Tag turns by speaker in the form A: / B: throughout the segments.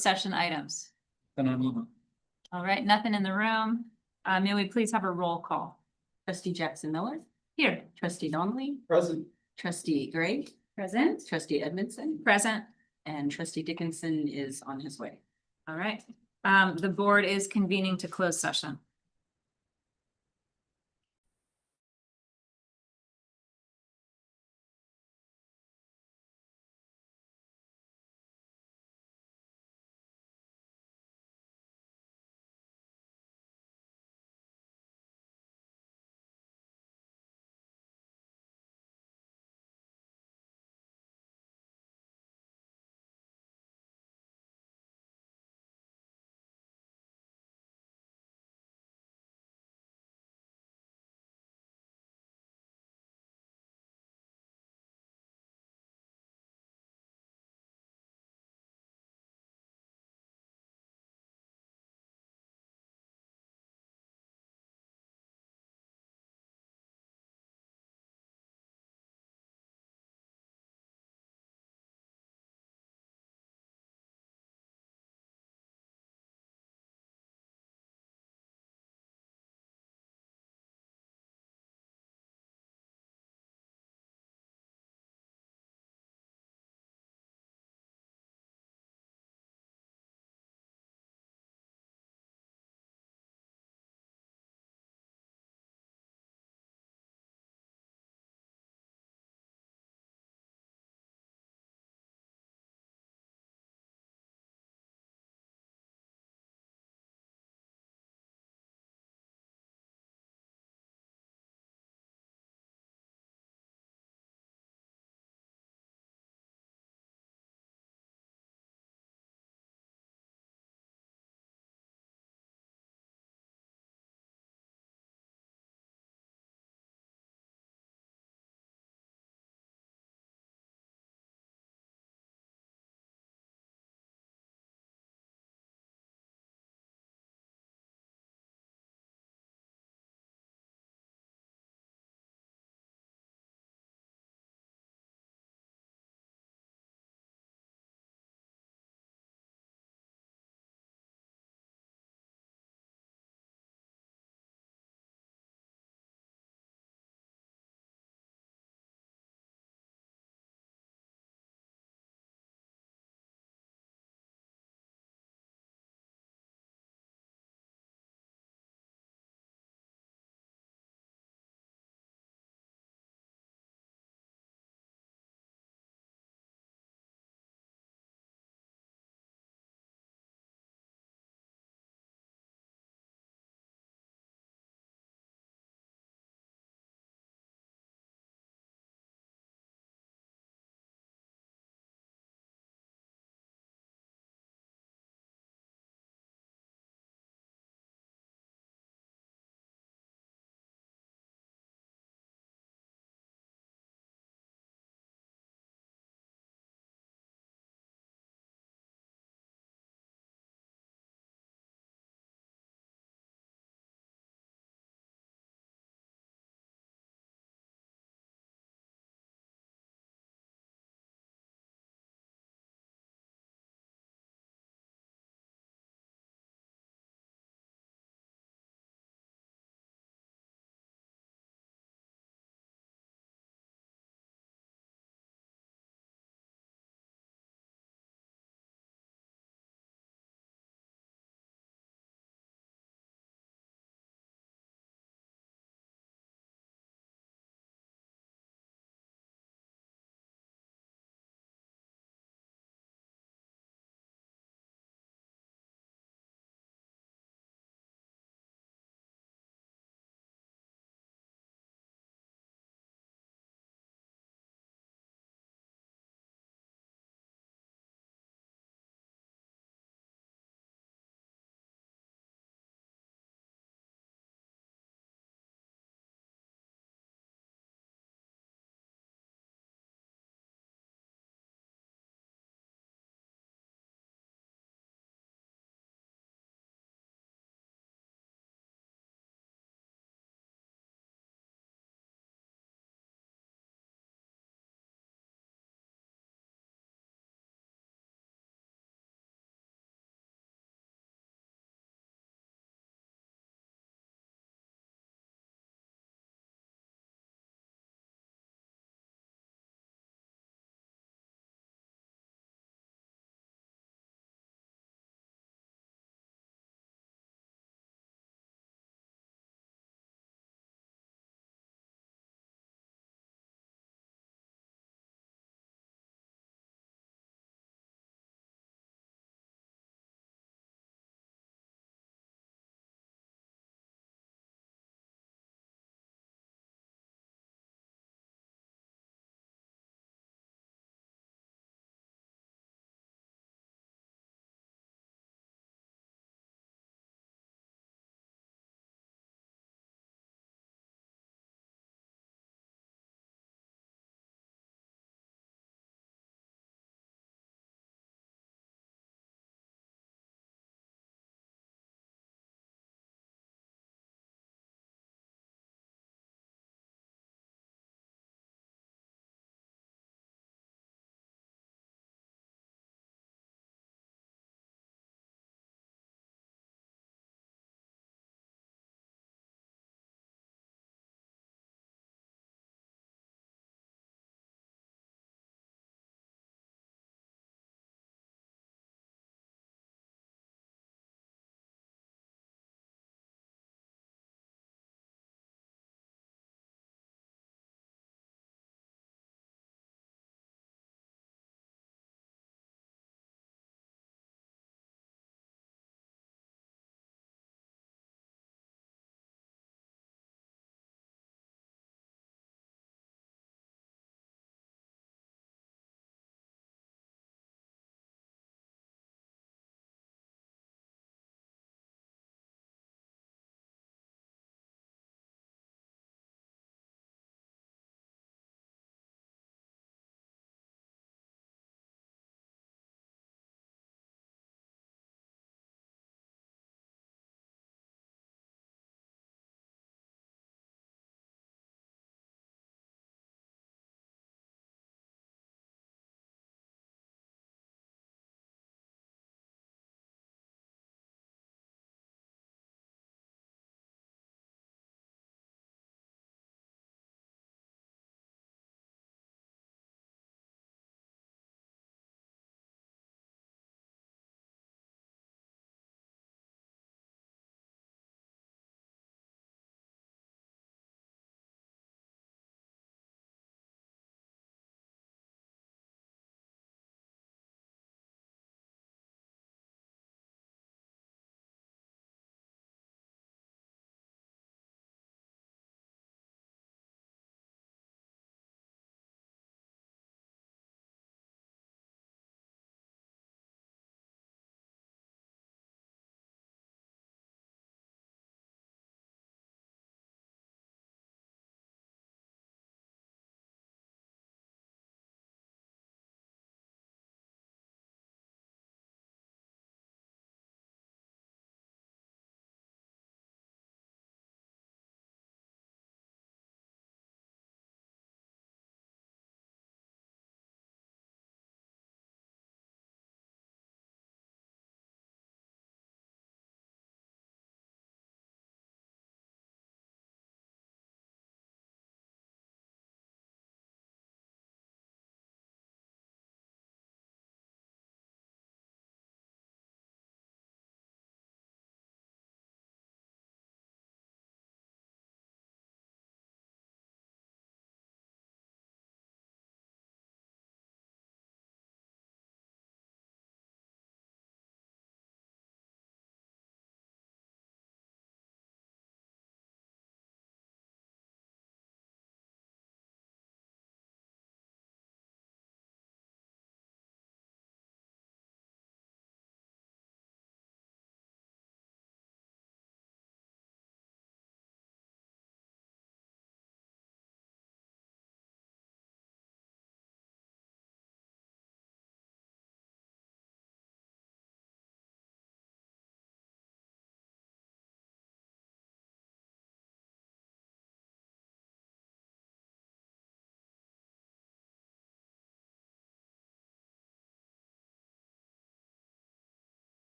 A: session items?
B: Phenomenal.
A: All right, nothing in the room. May we please have a roll call?
C: Trustee Jackson Miller,
A: Here.
C: trustee Donnelly,
B: Present.
C: trustee Gray,
A: Present.
C: trustee Edmondson,
A: Present.
C: and trustee Dickinson is on his way.
A: All right. The board is convening to close session.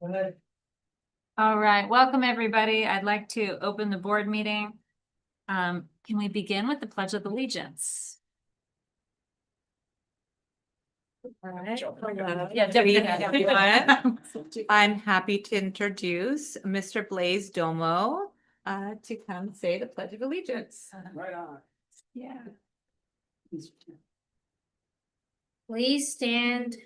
A: All right, welcome, everybody. I'd like to open the board meeting. Can we begin with the Pledge of Allegiance?
B: All right. Hello.
A: Yeah,
B: everyone. I'm happy to introduce Mr. Blaze Domo to come say the Pledge of Allegiance.
D: Right on.
A: Yeah.
E: Please stand.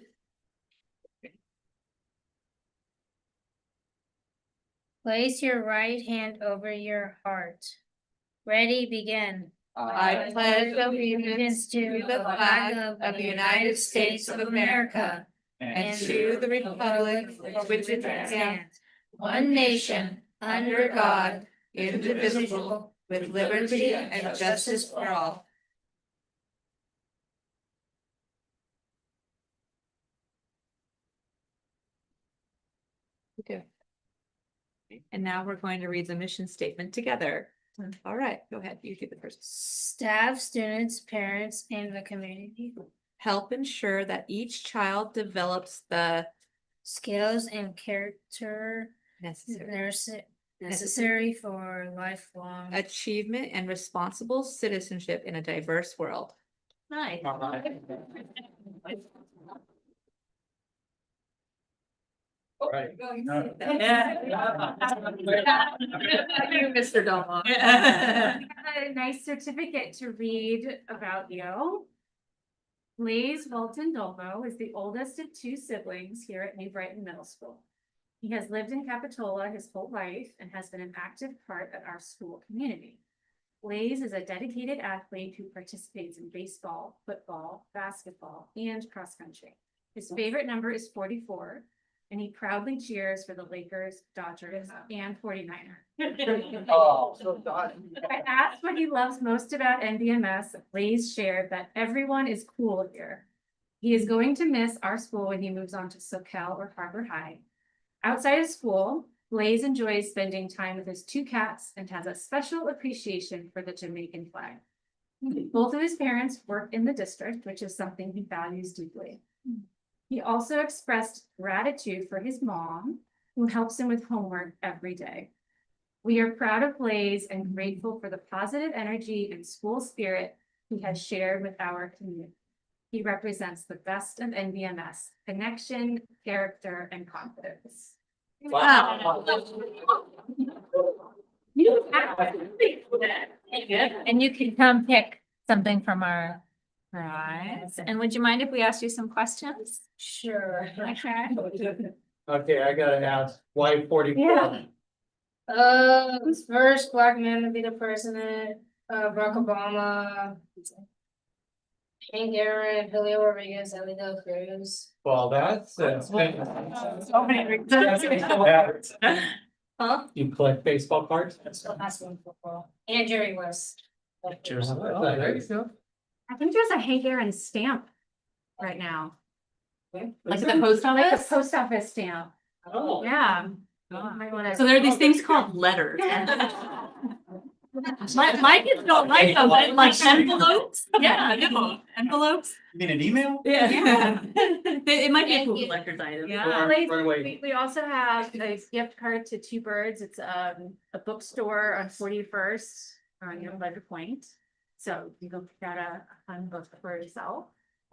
E: Place your right hand over your heart. Ready, begin.
B: I pledge allegiance to the flag of the United States of America and to the republic for which it stands, one nation, under God, indivisible, with liberty and justice for all. Okay. And now we're going to read the mission statement together. All right, go ahead. You do the first.
E: Staff, students, parents, and the community.
B: Help ensure that each child develops the
E: Skills and character necessary for lifelong.
B: achievement and responsible citizenship in a diverse world.
A: Nice.
D: Right.
B: Mr. Domo.
A: A nice certificate to read about you. Blaze Walton Dolmo is the oldest of two siblings here at New Brighton Middle School. He has lived in Capitola his whole life and has been an active part of our school community. Blaze is a dedicated athlete who participates in baseball, football, basketball, and cross country. His favorite number is 44, and he proudly cheers for the Lakers, Dodgers, and 49ers.
D: Oh, so done.
A: I asked what he loves most about NBMS. Blaze shared that everyone is cool here. He is going to miss our school when he moves on to Soquel or Harbor High. Outside of school, Blaze enjoys spending time with his two cats and has a special appreciation for the Jamaican flag. Both of his parents work in the district, which is something he values deeply. He also expressed gratitude for his mom, who helps him with homework every day. We are proud of Blaze and grateful for the positive energy and school spirit he has shared with our community. He represents the best of NBMS: connection, character, and confidence.
B: Wow.
A: And you can come pick something from our prize. And would you mind if we asked you some questions?
E: Sure.
A: Okay.
D: Okay, I gotta ask, why 44?
A: Yeah.
E: First black man to be the president, Barack Obama. Hank Aaron, Julio Rodriguez, Elio Cruz.
D: Well, that's.
A: So many reasons.
E: Huh?
D: You collect baseball cards?
E: Basketball, football. And Jerry West.
D: Cheers. There you go.
A: I think there's a Hank Aaron stamp right now.
B: Like the post
A: Like a
B: office?
A: post office stamp.
D: Oh.
A: Yeah.
B: So there are these things called letters.
A: My kids don't like them, but like envelopes. Yeah, no, envelopes.
D: You mean an email?
A: Yeah.
B: It might be a
E: Thank
B: cool
E: you.
B: collector's item.
A: Yeah.
D: Run away.
A: We also have a gift card to Two Birds. It's a bookstore on 41st on your Ledger Point. So you can pick out a fun book for yourself.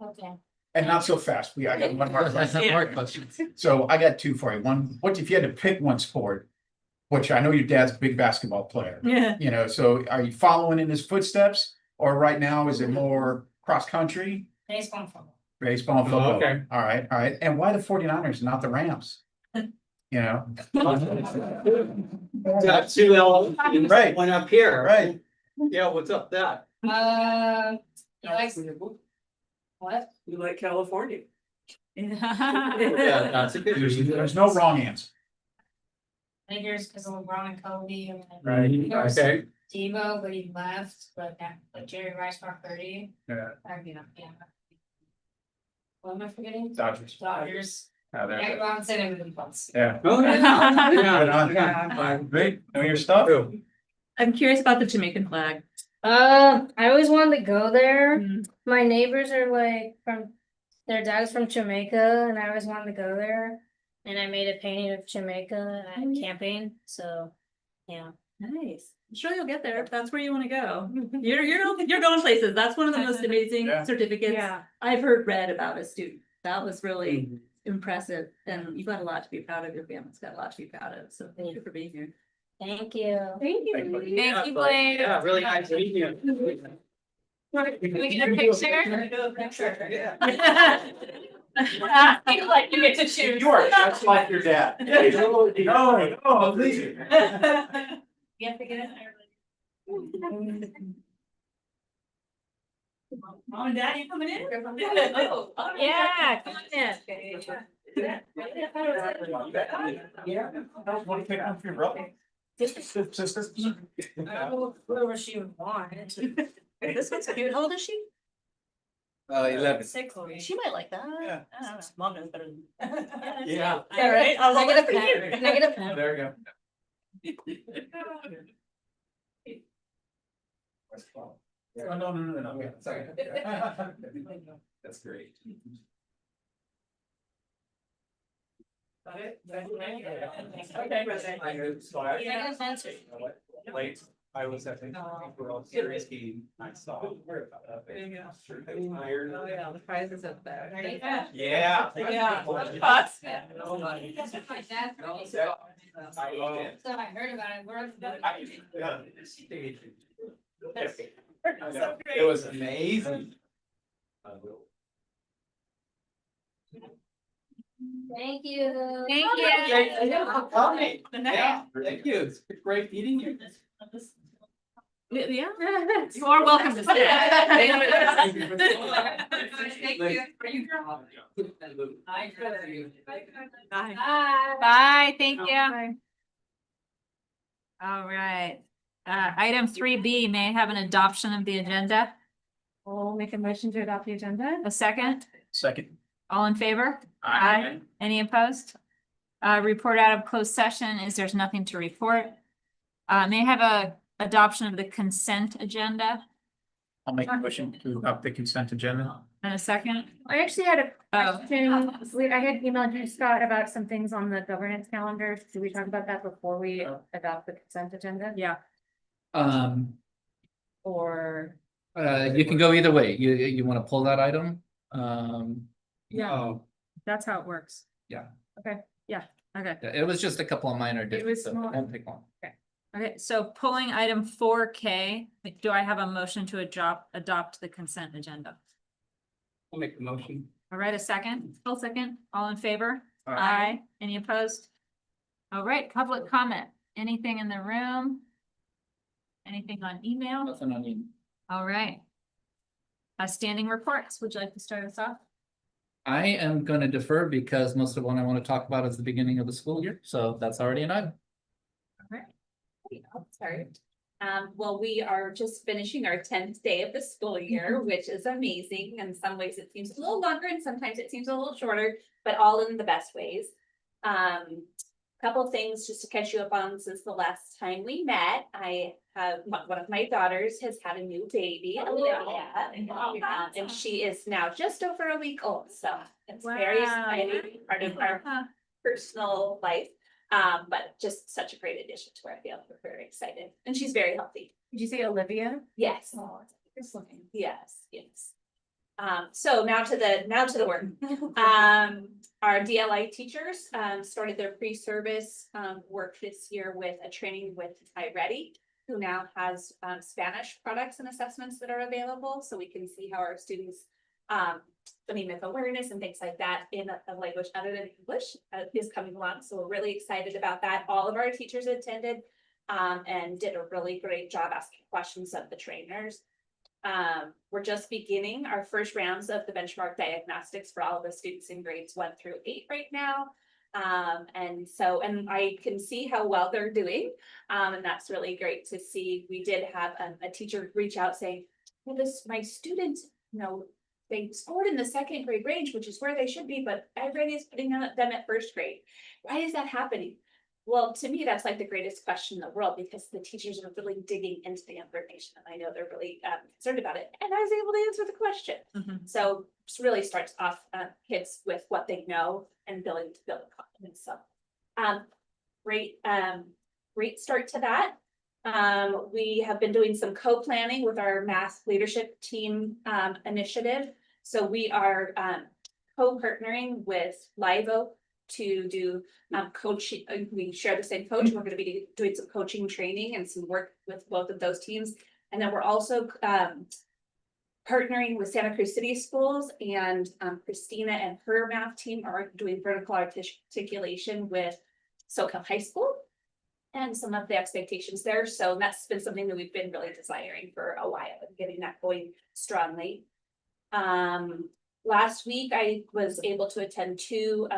E: Okay.
F: And not so fast. I got one more question.
B: Yeah.
F: More questions. So I got two for you. One, what if you had to pick one sport? Which I know your dad's a big basketball player,
B: Yeah.
F: you know, so are you following in his footsteps? Or right now, is it more cross country,
E: Baseball and football.
F: baseball, and football?
D: Okay.
F: All right. And why the 49ers, not the Rams? You know,
D: Got two L.
F: Right.
D: One up here.
F: right?
D: Yeah, what's up that?
E: He likes, what?
D: You like California?
A: Yeah.
D: Yeah, that's a good reason.
F: There's no wrong answer.
E: Lakers because of LeBron and Kobe and
D: Right, okay.
E: Devo, but he left, but Jerry Rice marked 30.
F: Yeah.
E: Yeah. What am I forgetting?
F: Dodgers.
E: Dodgers.
F: Oh, there.
E: Yeah, Ron said everything once.
F: Yeah.
D: Oh, yeah.
F: Right on. Great. Know your stuff?
B: I'm curious about the Jamaican flag.
E: I always wanted to go there.
B: Mm.
E: My neighbors are like their dad's from Jamaica, and I always wanted to go there. And I made a painting of Jamaica at camping, so, yeah.
B: Nice. I'm sure you'll get there if that's where you want to go. You're going places. That's one of the most amazing
F: Yeah.
B: certificates
A: Yeah.
B: I've read about a student. That was really impressive, and you've got a lot to be proud of. Your family's got a lot to be proud of. So thank you for being here.
E: Thank you.
A: Thank you.
D: Thank you, Blake. Yeah, really nice meeting you.
A: Can we get a picture?
D: Yeah.
A: Like you get to choose.
F: You are just like your dad. No, no, please.
A: You have to get in there.
B: Mom and Dad, you coming in?
A: Oh,
E: Yeah, come in.
F: Yeah. Want to pick one for your brother? Sisters?
E: Whatever she would want.
B: This one's cute. How old is she?
D: 11.
B: 6. She might like that.
D: Yeah.
B: I don't know. Mom knows better than.
D: Yeah.
B: All right. I'll
E: Can I get a
B: for you.
E: pen? Can I get a pen?
D: There you go. Oh, no. Sorry. That's great. Late, I was at the World Series game, I saw. Tired.
C: Oh, yeah, the prizes up there.
D: Yeah.
C: Yeah.
B: Us.
E: So I heard about it.
D: It was amazing.
E: Thank you.
A: Thank you.
D: Yeah, thank you. It's great meeting you.
B: Yeah. You are welcome to stay.
A: Bye.
E: Bye.
A: Bye, thank you. All right, item 3B, may I have an adoption of the agenda? We'll make a motion to adopt the agenda. A second,
F: Second.
A: all in favor?
F: Aye.
A: Any opposed? Report out of closed session is there's nothing to report. May I have a adoption of the consent agenda
F: I'll make a motion to adopt the consent agenda.
A: and a second?
G: I actually had a
A: Oh,
G: question. I had emailed you, Scott, about some things on the governance calendar. Did we talk about that before we adopt the consent agenda?
A: yeah,
G: Or,
H: You can go either way. You want to pull that item?
A: yeah,
D: Oh,
A: that's how it works.
H: Yeah.
A: Okay, yeah, okay.
H: Yeah, it was just a couple of minor
A: was
H: differences. so it
A: small.
H: won't take long.
A: Okay, so pulling item 4K, do I have a motion to adopt the consent agenda?
D: I'll make the motion.
A: All right, a second? Full second. All in favor?
F: Aye.
A: Any opposed? All right, public comment. Anything in the room? Anything on email?
H: Nothing on you.
A: All right. Standing reports. Would you like to start us off?
H: I am going to defer because most of what I want to talk about is the beginning of the school year, so that's already an item.
I: I'll start. Well, we are just finishing our 10th day of the school year, which is amazing. In some ways, it seems a little longer and sometimes it seems a little shorter, but all in the best ways. Couple of things just to catch you up on since the last time we met. I have one of my daughters has had a new baby, Olivia, and she is now just over a week old. So it's very
A: Wow.
I: exciting, part of our personal life. But just such a great addition to our family. We're very excited, and she's very healthy.
G: did you say Olivia?
I: Yes.
G: Just looking.
I: Yes, yes. So now to the work. Our DLI teachers, started their pre-service, work this year with a training with iReady, who now has, Spanish products and assessments that are available, so we can see how our students, phonemic awareness and things like that in a language other than English, is coming along. So we're really excited about that. All of our teachers attended, and did a really great job asking questions of the trainers. We're just beginning our first rounds of the benchmark diagnostics for all of the students in grades 1 through 8 right now. And I can see how well they're doing. And that's really great to see. We did have a teacher reach out saying, well, my student, they scored in the 2nd grade range, which is where they should be, but everybody is putting them at 1st grade. Why is that happening? Well, to me, that's like the greatest question in the world because the teachers are really digging into the information and I know they're really concerned about it. And I was able to answer the question. So it really starts off kids with what they know and building to build confidence. So great start to that. We have been doing some co-planning with our math leadership team initiative. So we are co-partnering with Livo to do coaching. We share the same coach. We're going to be doing some coaching training and some work with both of those teams. And then we're also partnering with Santa Cruz City Schools, and Christina and her math team are doing vertical articulation with SoCal High School and some of the expectations there. So that's been something that we've been really desiring for a while and getting that going strongly. Last week, I was able to attend 2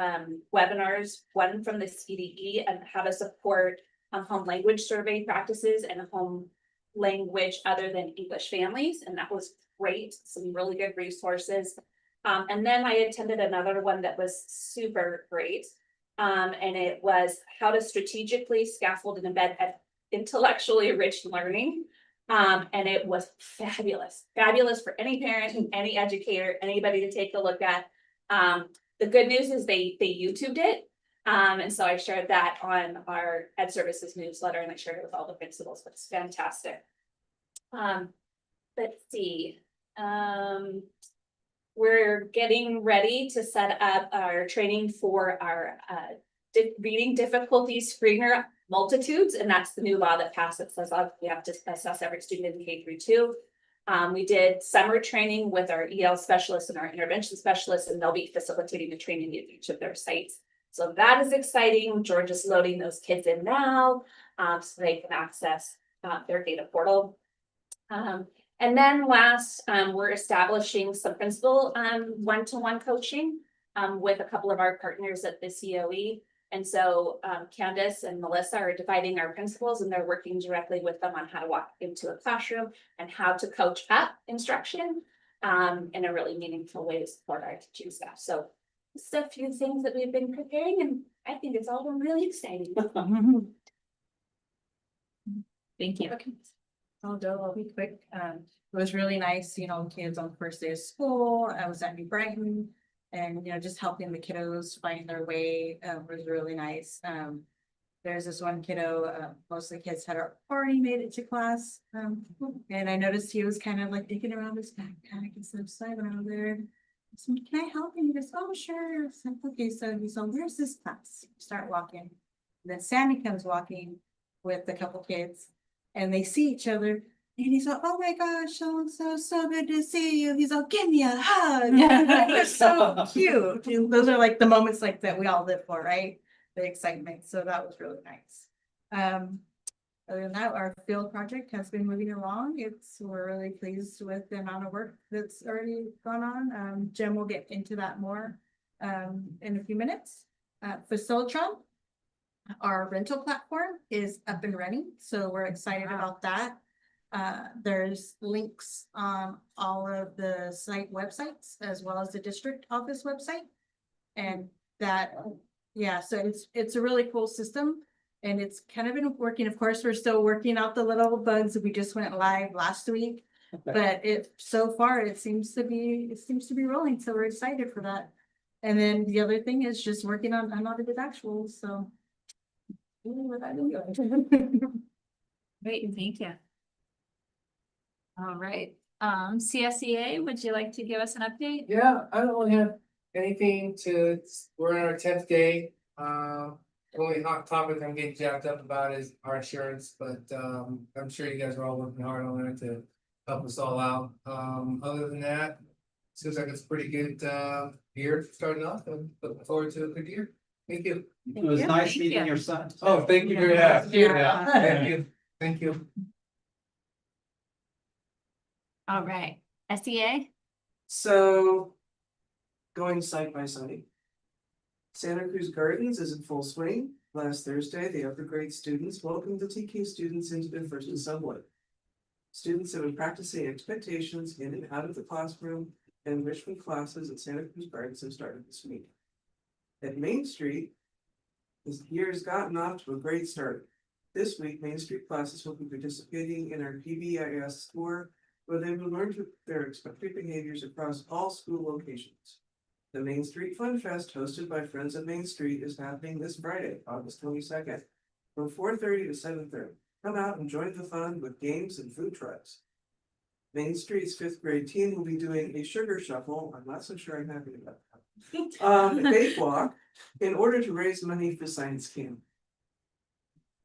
I: webinars, one from the CDE and how to support home language survey practices and home language other than English families. And that was great, some really good resources. And then I attended another one that was super great. And it was how to strategically scaffold and embed intellectually rich learning. And it was fabulous for any parent and any educator, anybody to take a look at. The good news is they YouTubed it. And so I shared that on our Ed Services newsletter and I shared it with all the principals, but it's fantastic. Let's see. We're getting ready to set up our training for our reading difficulty screener multitudes, and that's the new law that passed that says we have to assess every student in K through 2. We did summer training with our EL specialists and our intervention specialists, and they'll be facilitating the training at each of their sites. So that is exciting. George is loading those kids in now, so they can access their data portal. And then last, we're establishing some principal one-to-one coaching with a couple of our partners at the COE. And so Candace and Melissa are dividing our principals and they're working directly with them on how to walk into a classroom and how to coach up instruction in a really meaningful way to support our teaching staff. So just a few things that we've been preparing and I think it's all been really exciting.
B: Thank you.
G: I'll be quick. It was really nice, kids on the first day of school. I was at New Brighton and, just helping the kiddos find their way was really nice. There's this one kiddo, most of the kids had already made it to class. And I noticed he was kind of like digging around his backpack and stuff. So I went over there. I said, can I help? And he goes, oh, sure. So, okay, so he's like, where's this class? Start walking. And then Sammy comes walking with a couple kids and they see each other. And he's like, oh my gosh, so good to see you. He's like, give me a hug. It's so cute. And those are like the moments like that we all live for, right? The excitement. So that was really nice. Other than that, our field project has been moving along. We're really pleased with the amount of work that's already gone on. Jim will get into that more in a few minutes. Facilitron, our rental platform, is up and running. So we're excited about that. There's links on all of the site websites as well as the district office website. And that, so it's a really cool system and it's kind of been working. Of course, we're still working out the little bugs. We just went live last week, but so far it seems to be rolling. So we're excited for that. And then the other thing is just working on unaudited actuals. So what I've been doing.
B: Great, thank you. All right, CSEA, would you like to give us an update?
J: Yeah, I don't really have anything we're on our 10th day. The only hot topic I'm getting jacked up about is our insurance, but I'm sure you guys are all working hard on that to help us all out. Other than that, seems like it's a pretty good year starting off and looking forward to a good year. Thank you.
D: It was nice meeting your son.
J: Oh, thank you very much.
G: Yeah.
J: Thank you. Thank you.
B: All right, SEA?
K: So, going side by side. Santa Cruz Gardens is in full swing. Last Thursday, the upper grade students welcomed the TK students into their first assembly. Students have been practicing expectations in and out of the classroom, and enrichment classes at Santa Cruz Gardens have started this week. At Main Street, This year has gotten off to a great start. This week, Main Street classes will be participating in our PBIS score, where they will learn their expected behaviors across all school locations. The Main Street Fun Fest, hosted by Friends of Main Street, is happening this Friday, August 22nd, from 4:30 to 7:30. Come out and join the fun with games and food trucks. Main Street's 5th grade team will be doing a sugar shuffle. I'm not so sure I'm happy about that. A bake walk in order to raise money for science camp.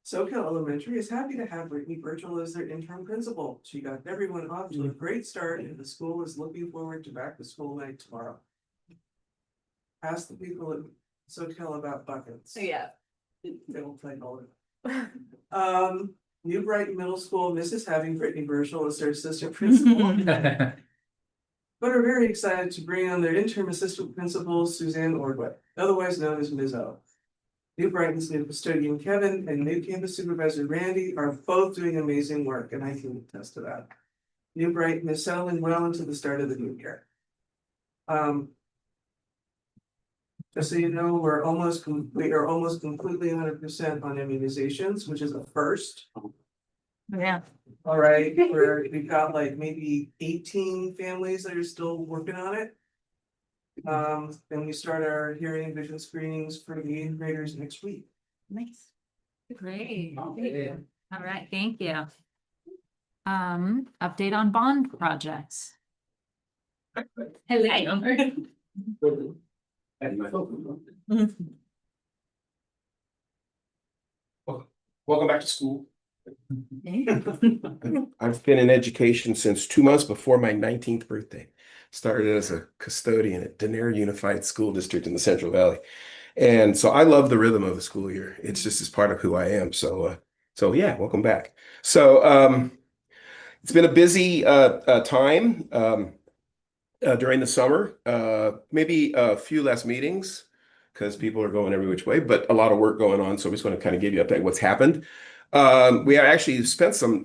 K: SoCal Elementary is happy to have Brittany Birchall as their interim principal. She got everyone off to a great start, and the school is looking forward to back to school night tomorrow. Ask the people at SoCal about buckets.
I: Yeah.
K: They will play all of it. New Brighton Middle School misses having Brittany Birchall as their assistant principal, but are very excited to bring on their interim assistant principal, Suzanne Ordway, otherwise known as Ms. O. New Brighton's new custodian Kevin and new campus supervisor Randy are both doing amazing work, and I can attest to that. New Brighton is settling well into the start of the new year. Just so you know, we are almost completely 100% on immunizations, which is a first.
B: Yeah.
K: All right, we've got like maybe 18 families that are still working on it. Then we start our hearing and vision screenings for the 8th graders next week.
B: Nice. Great.
D: Okay.
B: All right, thank you. Update on bond projects. Hello.
L: Welcome back to school. I've been in education since 2 months before my 19th birthday. Started as a custodian at Danair Unified School District in the Central Valley. And so I love the rhythm of the school year. It's just as part of who I am. So yeah, welcome back. So it's been a busy time during the summer. Maybe a few less meetings because people are going every which way, but a lot of work going on. So I'm just going to kind of give you an update what's happened. We actually spent some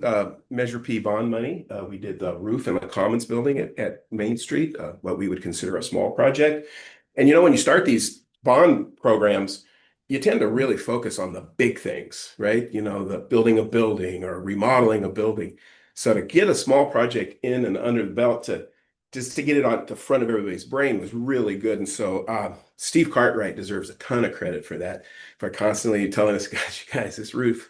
L: Measure P bond money. We did the roof in the Commons building at Main Street, what we would consider a small project. And when you start these bond programs, you tend to really focus on the big things, right? The building a building or remodeling a building. So to get a small project in and under the belt just to get it on the front of everybody's brain was really good. And so Steve Cartwright deserves a ton of credit for that, for constantly telling us, guys, this roof,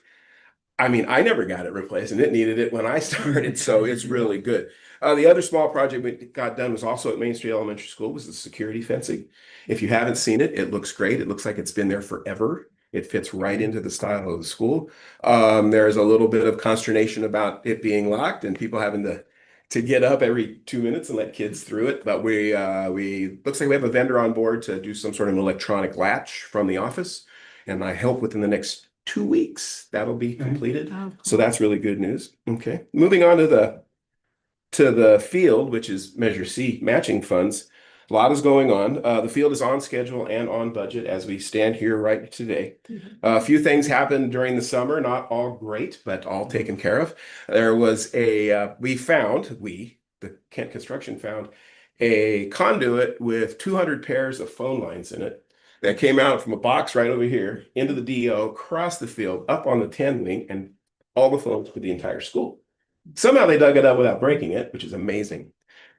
L: I mean, I never got it replaced and it needed it when I started. So it's really good. The other small project we got done was also at Main Street Elementary School, was the security fencing. If you haven't seen it, it looks great. It looks like it's been there forever. It fits right into the style of the school. There's a little bit of consternation about it being locked and people having to get up every 2 minutes and let kids through it. But we looks like we have a vendor on board to do some sort of an electronic latch from the office. And I hope within the next 2 weeks that'll be completed.
B: Oh, cool.
L: So that's really good news. Okay. Moving on to the field, which is Measure C matching funds. A lot is going on. The field is on schedule and on budget as we stand here right today. A few things happened during the summer, not all great, but all taken care of. There was the Kent Construction found a conduit with 200 pairs of phone lines in it that came out from a box right over here into the DO, across the field, up on the 10 wing, and all the phones for the entire school. Somehow they dug it up without breaking it, which is amazing.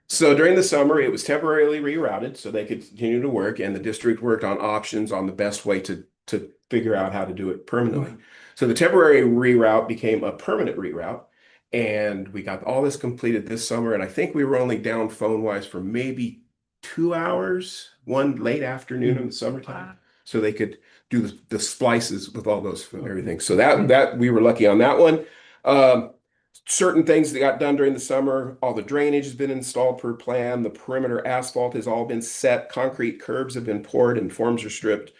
L: So during the summer, it was temporarily rerouted so they could continue to work, and the district worked on options on the best way to figure out how to do it permanently. So the temporary reroute became a permanent reroute, and we got all this completed this summer, and I think we were only down phone-wise for maybe 2 hours, one late afternoon in the summertime, so they could do the splices with all those everything. So that we were lucky on that one. Certain things that got done during the summer, all the drainage has been installed per plan. The perimeter asphalt has all been set. Concrete curbs have been poured and forms are stripped.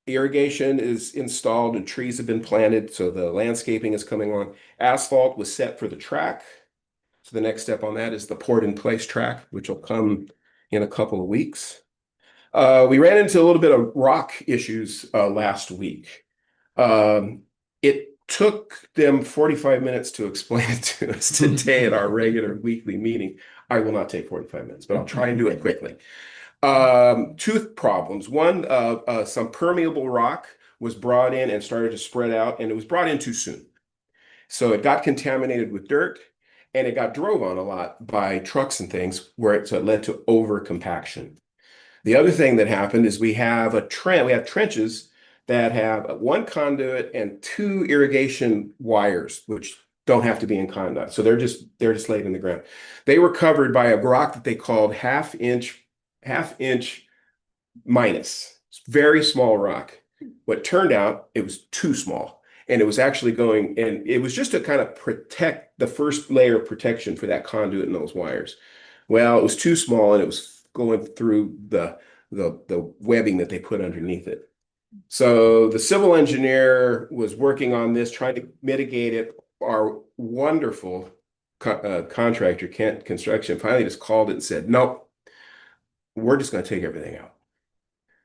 L: Irrigation is installed and trees have been planted. So the landscaping is coming on. Asphalt was set for the track. So the next step on that is the poured in place track, which will come in a couple of weeks. We ran into a little bit of rock issues last week. It took them 45 minutes to explain it to us today at our regular weekly meeting. I will not take 45 minutes, but I'll try and do it quickly. Two problems. One, some permeable rock was brought in and started to spread out, and it was brought in too soon. So it got contaminated with dirt, and it got drove on a lot by trucks and things, so it led to over compaction. The other thing that happened is we have trenches that have one conduit and two irrigation wires, which don't have to be in conduit. So they're just laid in the ground. They were covered by a rock that they called half inch minus. It's very small rock. What turned out, it was too small. And it was actually and it was just to kind of protect the first layer of protection for that conduit and those wires. Well, it was too small, and it was going through the webbing that they put underneath it. So the civil engineer was working on this, trying to mitigate it. Our wonderful contractor, Kent Construction, finally just called it and said, no, we're just going to take everything out.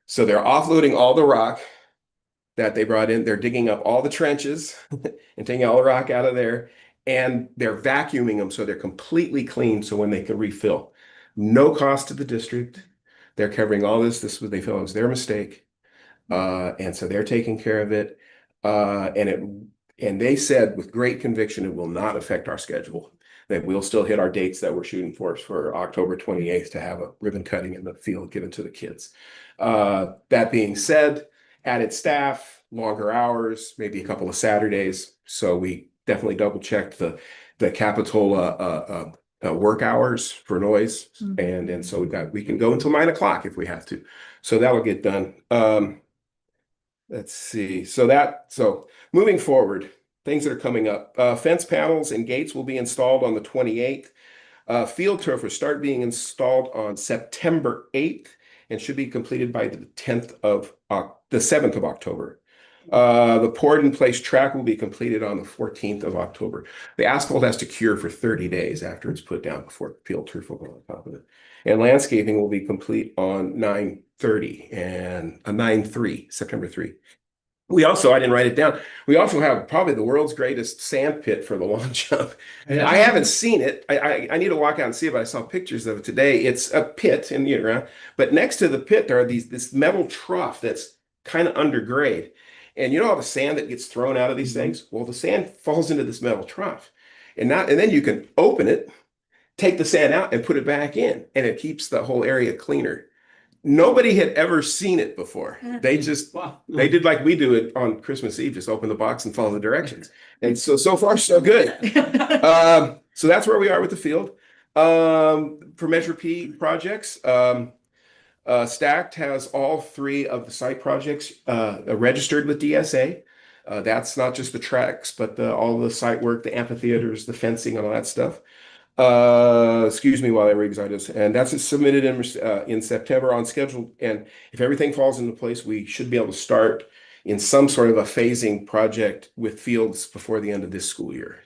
L: So they're offloading all the rock that they brought in. They're digging up all the trenches and taking all the rock out of there. And they're vacuuming them so they're completely clean, so when they can refill. No cost to the district. They're covering all this. They feel it was their mistake. And so they're taking care of it. And they said with great conviction, it will not affect our schedule, that we'll still hit our dates that we're shooting for October 28th to have a ribbon cutting in the field given to the kids. That being said, added staff, longer hours, maybe a couple of Saturdays. So we definitely double checked the Capitola work hours for noise. And so we can go until 9 o'clock if we have to. So that will get done. Let's see. So moving forward, things that are coming up. Fence panels and gates will be installed on the 28th. Field turf will start being installed on September 8th and should be completed by the 7th of October. The poured in place track will be completed on the 14th of October. The asphalt has to cure for 30 days after it's put down before field turf will go on top of it. And landscaping will be complete on 9/30 and 9/3, September 3. I didn't write it down. We also have probably the world's greatest sand pit for the long jump. I haven't seen it. I need to walk out and see it, but I saw pictures of it today. It's a pit in the ground, but next to the pit, there are this metal trough that's kind of undergrade. And you know all the sand that gets thrown out of these things? Well, the sand falls into this metal trough. And then you can open it, take the sand out, and put it back in, and it keeps the whole area cleaner. Nobody had ever seen it before. They did like we do it on Christmas Eve, just open the box and follow the directions. And so far, so good. So that's where we are with the field. For Measure P projects, Stacked has all three of the site projects registered with DSA. That's not just the tracks, but all the site work, the amphitheaters, the fencing, and all that stuff. Excuse me while I re-excited this. And that's submitted in September on schedule. And if everything falls into place, we should be able to start in some sort of a phasing project with fields before the end of this school year.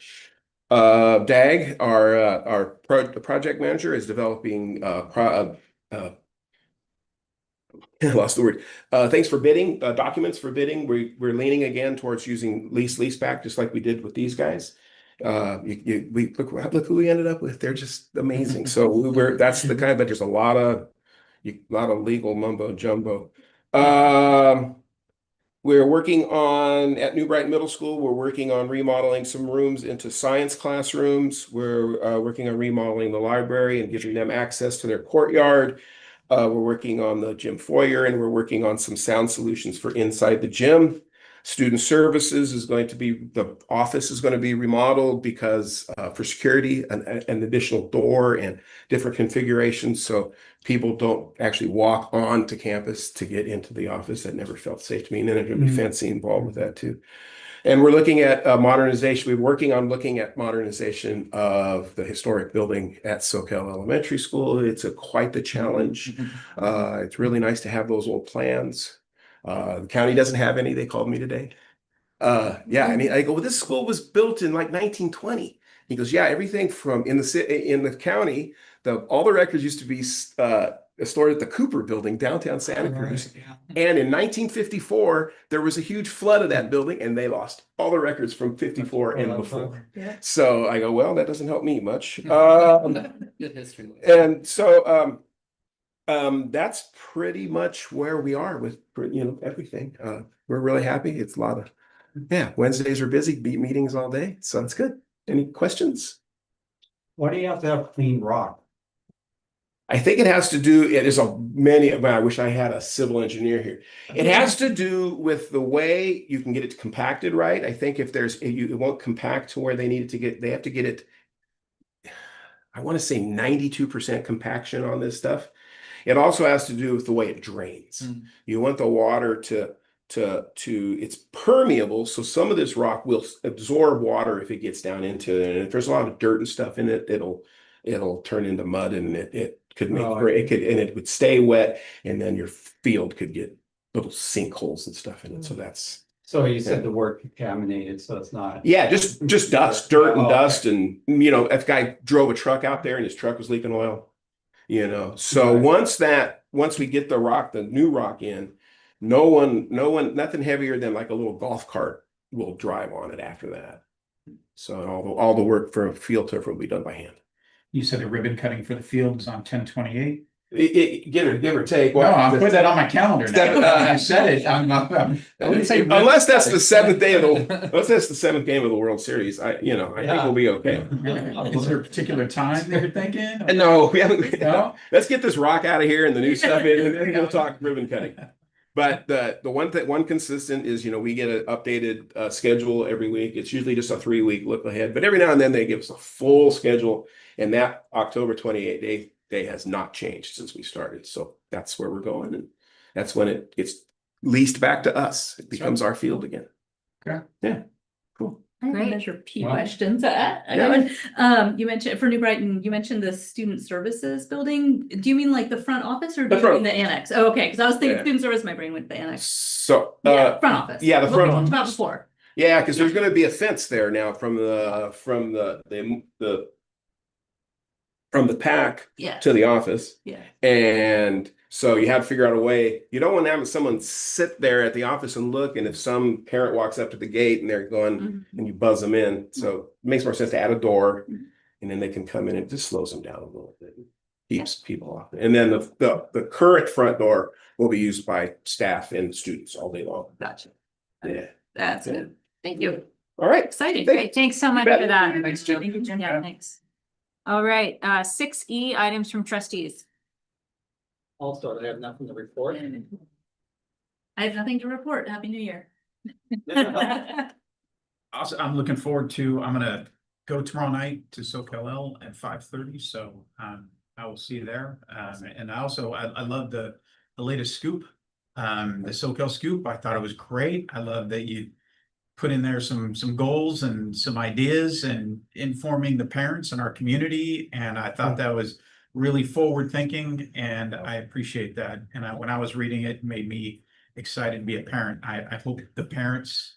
L: DAG, our project manager, is developing I lost the word. Thanks for bidding, documents for bidding. We're leaning again towards using lease back, just like we did with these guys. Look who we ended up with. They're just amazing. So that's the kind, but there's a lot of legal mumbo jumbo. We're working at New Brighton Middle School. We're working on remodeling some rooms into science classrooms. We're working on remodeling the library and giving them access to their courtyard. We're working on the gym foyer, and we're working on some sound solutions for inside the gym. Student services the office is going to be remodeled because for security, an additional door and different configurations, so people don't actually walk onto campus to get into the office. That never felt safe to me, and then there's going to be fencing involved with that too. And we're looking at modernization. We're working on looking at modernization of the historic building at Soquel Elementary School. It's quite the challenge. It's really nice to have those old plans. The county doesn't have any. They called me today. I go, well, this school was built in like 1920. He goes, yeah, everything from in the county, all the records used to be stored at the Cooper Building, downtown Santa Cruz. And in 1954, there was a huge flood of that building, and they lost all the records from 54 and before. So I go, well, that doesn't help me much.
H: Good history.
L: And so That's pretty much where we are with, everything. We're really happy. It's a lot of, Wednesdays are busy, meetings all day, so it's good. Any questions?
D: Why do you have to have clean rock?
L: I think it has to do, it is I wish I had a civil engineer here. It has to do with the way you can get it compacted right. I think if it won't compact to where they need it to get, they have to get it, I want to say 92% compaction on this stuff. It also has to do with the way it drains. You want the water to it's permeable, so some of this rock will absorb water if it gets down into it. And if there's a lot of dirt and stuff in it, it'll turn into mud, and it could make and it would stay wet, and then your field could get little sinkholes and stuff in it. So that's
D: So you said the word contaminated, so it's not.
L: just dust, dirt and
D: Oh,
L: dust, and if a guy drove a truck out there and his truck was leaking oil. So
D: Right.
L: once we get the new rock in, nothing heavier than like a little golf cart will drive on it after that. So all the work for a field turf will be done by hand.
F: You said the ribbon cutting for the field is on 10/28.
L: Give or take.
F: No, I'll put that on my calendar now. You said it. I wouldn't say
L: Unless that's the seventh game of the World Series, I think we'll be okay.
F: Is there a particular time you're thinking?
L: No, we haven't.
F: No?
L: Let's get this rock out of here and the new stuff in, and then we'll talk ribbon cutting. But the one consistent is, we get an updated schedule every week. It's usually just a 3-week look ahead, but every now and then they give us a full schedule, and that October 28th day has not changed since we started. So that's where we're going, and that's when it gets leased back to us. It becomes our field again.
F: Okay.
L: Yeah. Cool.
B: I have a
A: Great.
B: measure P
F: Wow.
B: questions. I got one. You mentioned for New Brighton, you mentioned the student services building. Do you mean like the front office or do you mean the annex? Oh, okay, because I was thinking
L: Yeah.
B: student service, my brain went to the annex.
L: So
B: Yeah, front office.
L: yeah, the
B: What
L: front
B: we talked
L: office.
B: about before.
L: Yeah, because there's going to be a fence there now from the pack
B: Yeah.
L: to the office.
B: Yeah.
L: And so you have to figure out a way. You don't want to have someone sit there at the office and look, and if some parent walks up to the gate and they're going, and you buzz them in. So it makes more sense to add a door, and then they can come in. It just slows them down a little bit, keeps people off. And then the current front door will be used by staff and students all day long.
B: Gotcha.
L: Yeah.
B: That's good. Thank you.
L: All right.
B: Exciting.
A: Great, thanks so much
L: bet.
A: for that.
H: Thanks, Jim.
B: Thank you, Jim.
A: Yeah, thanks. All right, 6E, items from trustees.
D: Also, I have nothing to report.
B: I have nothing to report. Happy New Year.
F: Also, I'm looking forward to, I'm gonna go tomorrow night to SoCal at 5:30, so I will see you there. And I love the latest scoop, the SoCal scoop. I thought it was great. I love that you put in there some goals and some ideas and informing the parents in our community. And I thought that was really forward thinking, and I appreciate that. And when I was reading it, it made me excited to be a parent. I hope the parents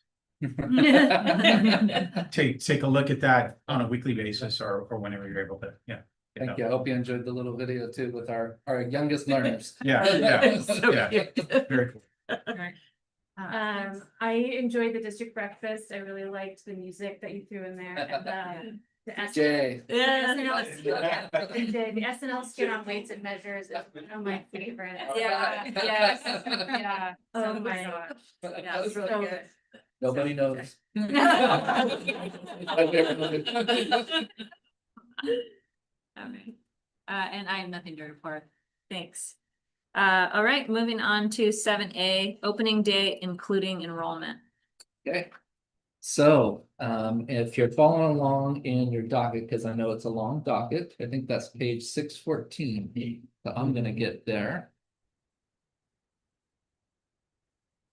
F: take a look at that on a weekly basis or whenever you're able to. Yeah.
H: Thank you. I hope you enjoyed the little video too with our youngest learners.
F: Yeah.
B: So
F: Yeah.
B: cute.
F: Very cool.
A: I enjoyed the district breakfast. I really liked the music that you threw in there. And the
H: Jay.
A: SNL skit, the SNL skit on weights and measures is one of my favorites.
B: Yeah.
A: Yes, yeah.
B: Oh
A: So
B: my
A: good.
B: gosh.
A: Yeah,
B: That was really
A: so
B: good.
H: Nobody knows.
A: Okay. And I have nothing to report. Thanks. All right, moving on to 7A, opening day, including enrollment.
H: Okay. So, if you're following along in your docket, because I know it's a long docket, I think that's page 614. So I'm gonna get there.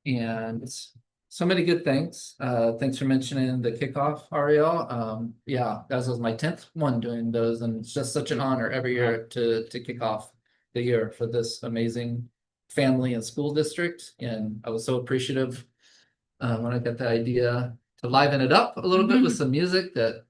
H: And so many good things. Thanks for mentioning the kickoff, Ariel. Yeah, that was my 10th one doing those, and it's just such an honor every year to kick off the year for this amazing family and school district. And I was so appreciative when I got the idea to liven it up a little bit with some music that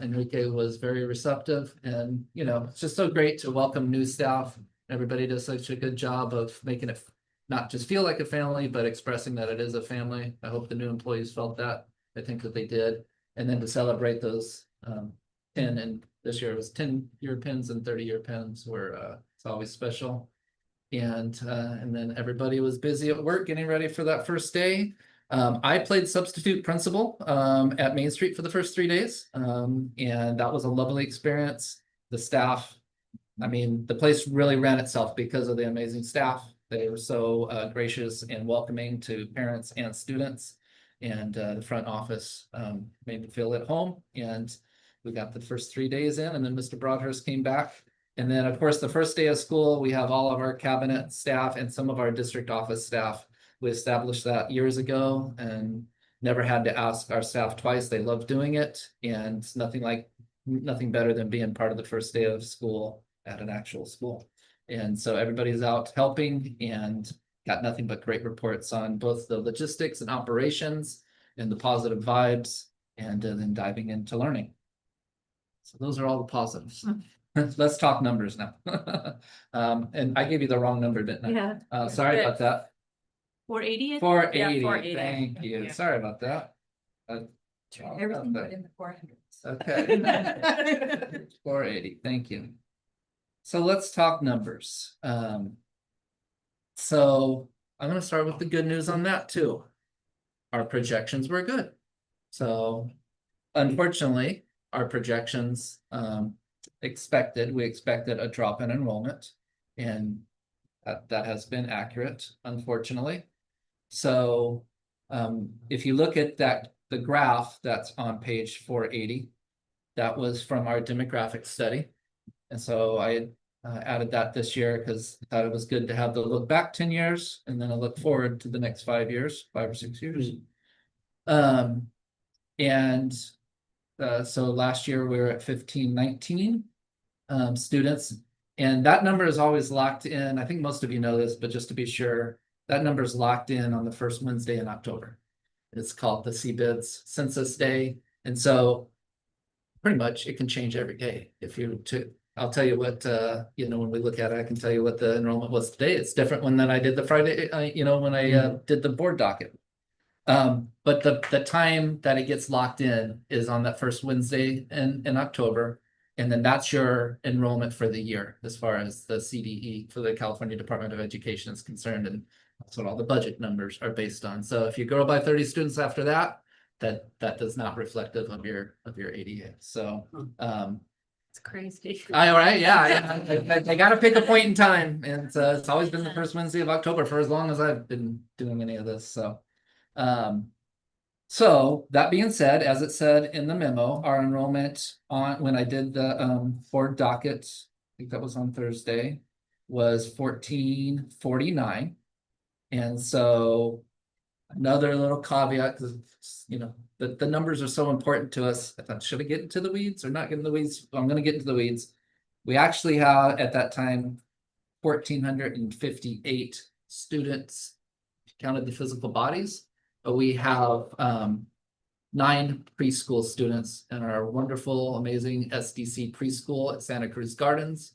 H: Enrique was very receptive. And it's just so great to welcome new staff. Everybody does such a good job of making it not just feel like a family, but expressing that it is a family. I hope the new employees felt that. I think that they did. And then to celebrate those 10, and this year it was 10-year pins and 30-year pins were It's always special. And then everybody was busy at work getting ready for that first day. I played substitute principal at Main Street for the first 3 days. And that was a lovely experience. The staff, I mean, the place really ran itself because of the amazing staff. They were so gracious and welcoming to parents and students. And the front office made me feel at home. And we got the first 3 days in, and then Mr. Broadhurst came back. And then, of course, the first day of school, we have all of our cabinet staff and some of our district office staff. We established that years ago and never had to ask our staff twice. They love doing it, and nothing better than being part of the first day of school at an actual school. And so everybody's out helping and got nothing but great reports on both the logistics and operations and the positive vibes, and then diving into learning. So those are all the positives. Let's talk numbers now. And I gave you the wrong number, didn't I?
A: Yeah.
H: Sorry about that.
C: 480?
H: 480,
C: 480.
H: thank you.
C: Yeah.
H: Sorry about that.
G: Everything but in the 400s.
H: Okay. 480, thank you. So let's talk numbers. So I'm gonna start with the good news on that too. Our projections were good. So unfortunately, our projections we expected a drop in enrollment, and that has been accurate, unfortunately. So if you look at the graph that's on page 480, that was from our demographic study. And so I added that this year because I thought it was good to have the look back 10 years and then a look forward to the next 5 years, 5 or 6 years. So last year we were at 1519 students, and that number is always locked in. I think most of you know this, but just to be sure, that number is locked in on the first Wednesday in October. It's called the CBIDS Census Day, and so pretty much it can change every day. I'll tell you what, when we look at it, I can tell you what the enrollment was today. It's different than I did the Friday, when I did the board docket. But the time that it gets locked in is on that first Wednesday in October. And then that's your enrollment for the year, as far as the CDE for the California Department of Education is concerned. And that's what all the budget numbers are based on. So if you grow by 30 students after that, that does not reflective of your ADA. So
C: It's crazy.
H: all right, yeah, I gotta pick a point in time, and it's always been the first Wednesday of October for as long as I've been doing any of this. So that being said, as it said in the memo, our enrollment when I did the board docket, I think that was on Thursday, was 1449. And so another little caveat, because the numbers are so important to us. I thought, should I get into the weeds or not get into the weeds? Well, I'm going to get into the weeds. We actually have at that time 1,458 students, counted the physical bodies, but we have 9 preschool students in our wonderful, amazing SDC preschool at Santa Cruz Gardens.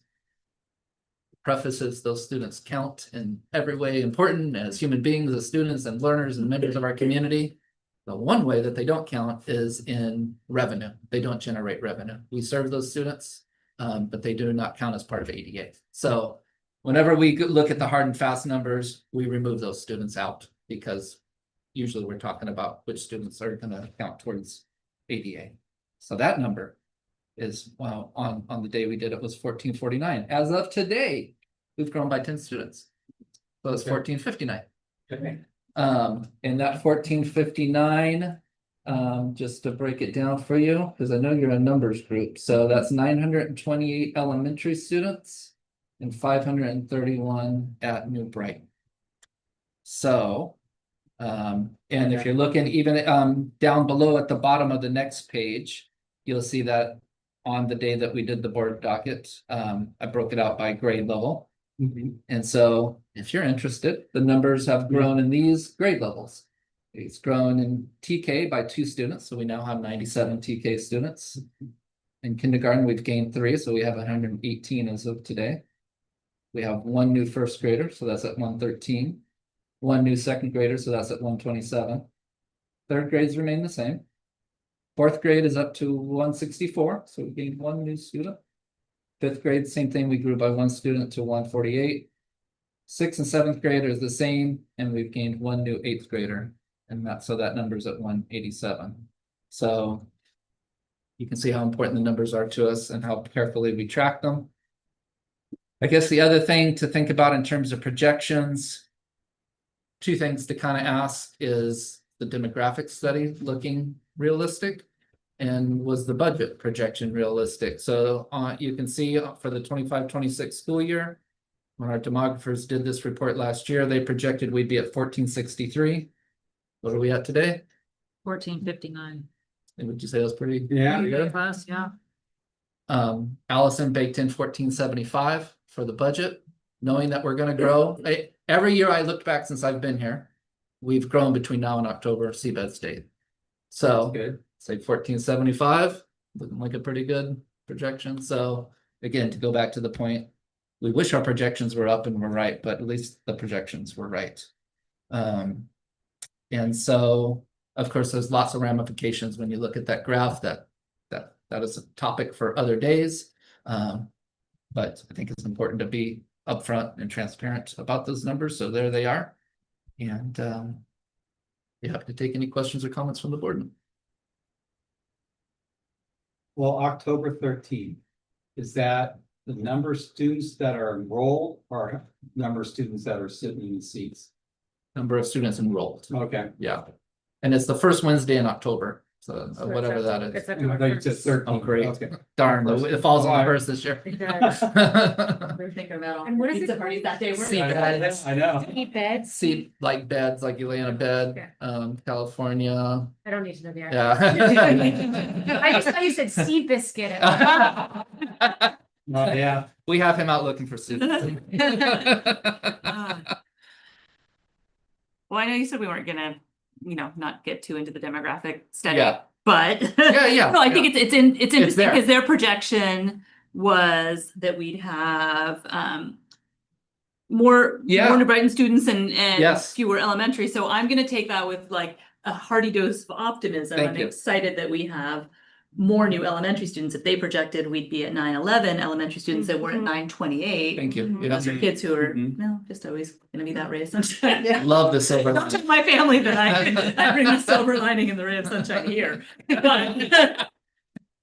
H: Prefaces those students count in every way important as human beings, as students and learners and members of our community. The one way that they don't count is in revenue. They don't generate revenue. We serve those students, but they do not count as part of ADA. So whenever we look at the hard and fast numbers, we remove those students out, because usually we're talking about which students are going to count towards ADA. So that number is, well, on the day we did it was 1449. As of today, we've grown by 10 students. So it's 1459.
D: Okay.
H: And that 1459, just to break it down for you, because I know you're a numbers group. So that's 928 elementary students and 531 at New Brighton. So, and if you're looking even down below at the bottom of the next page, you'll see that on the day that we did the board docket, I broke it out by grade level. And so if you're interested, the numbers have grown in these grade levels. It's grown in TK by 2 students. So we now have 97 TK students. In kindergarten, we've gained 3. So we have 118 as of today. We have 1 new first grader. So that's at 113. 1 new second grader. So that's at 127. Third grades remain the same. 4th grade is up to 164. So we gained 1 new student. Fifth grade, same thing, we grew by one student to 148. Sixth and seventh grade are the same, and we've gained one new eighth grader, and that number's at 187. So you can see how important the numbers are to us and how carefully we track them. I guess the other thing to think about in terms of projections, two things to kind of ask is the demographic study looking realistic? And was the budget projection realistic? So you can see for the 25-26 school year, when our demographers did this report last year, they projected we'd be at 1463. What are we at today?
C: 1459.
H: Would you say that's pretty?
C: Pretty good for us, yeah.
H: Allison baked in 1475 for the budget, knowing that we're gonna grow. Every year I looked back since I've been here, we've grown between now and October, seabed state. So
F: Good.
H: say 1475, looking like a pretty good projection. So again, to go back to the point, we wish our projections were up and were right, but at least the projections were right. And so, of course, there's lots of ramifications when you look at that graph. That is a topic for other days. But I think it's important to be upfront and transparent about those numbers. So there they are. And you have to take any questions or comments from the board.
M: Well, October 13th, is that the number of students that are enrolled or number of students that are sitting in seats?
H: Number of students enrolled.
M: Okay.
H: Yeah. And it's the first Wednesday in October. So
A: So
H: whatever that is.
A: It's
M: I thought you said 13.
H: Oh, great.
M: Okay.
H: Darn, it falls on the first this year.
C: We're thinking about all.
A: And what is
C: pizza
A: it
C: parties that day.
H: See,
C: We're-
H: beds.
M: I know.
A: Eat beds.
H: See, like beds, like you lay in a bed, California.
A: I don't need to know the
H: Yeah.
A: I just thought you said sea biscuit.
M: Yeah.
H: We have him out looking for students.
C: Well, I know you said we weren't gonna, not get too into the demographic study,
H: Yeah.
C: but.
H: Yeah.
C: No, I think it's interesting
H: there.
C: because their projection was that we'd have, more New Brighton students and
H: Yes.
C: fewer elementary. So I'm gonna take that with like a hearty dose of optimism.
H: Thank
C: I'm
H: you.
C: excited that we have more new elementary students. If they projected we'd be at 911 elementary students that were at 928.
H: Thank you.
C: Those are kids who are,
M: Mhm.
C: no, just always gonna be that ray of sunshine.
H: Love the silver
C: Don't tell my family that I bring the silver lining in the ray of sunshine here. But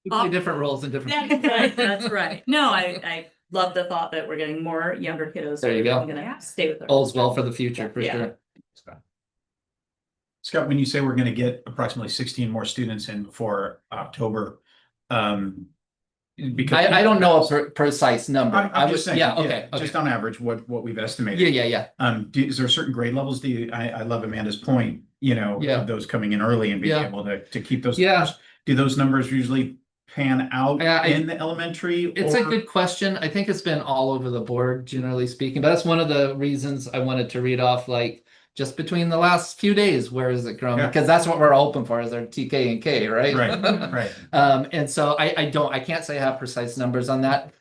H: We play different roles in different.
C: that's right, that's right. No, I love the thought that we're getting more younger kiddos.
H: There you
C: who are
H: go.
C: Gonna stay with us.
H: All's well for the future, for
C: Yeah.
H: sure.
F: Scott, when you say we're gonna get approximately 16 more students in before October, because
H: I don't know a precise number.
F: I'm just saying,
H: Yeah, okay.
F: just on average, what we've estimated.
H: Yeah.
F: Is there certain grade levels? I love Amanda's point,
H: Yeah.
F: of those coming in early and being
H: Yeah.
F: able to keep those.
H: Yeah.
F: numbers. Do those numbers usually pan out
H: Yeah,
F: in the elementary?
H: It's a
F: or-
H: good question. I think it's been all over the board, generally speaking, but that's one of the reasons I wanted to read off, like, just between the last few days, where is it grown?
F: Yeah.
H: Because that's what we're hoping for, is our TK and K, right?
F: Right.
H: And so I can't say I have precise numbers on that.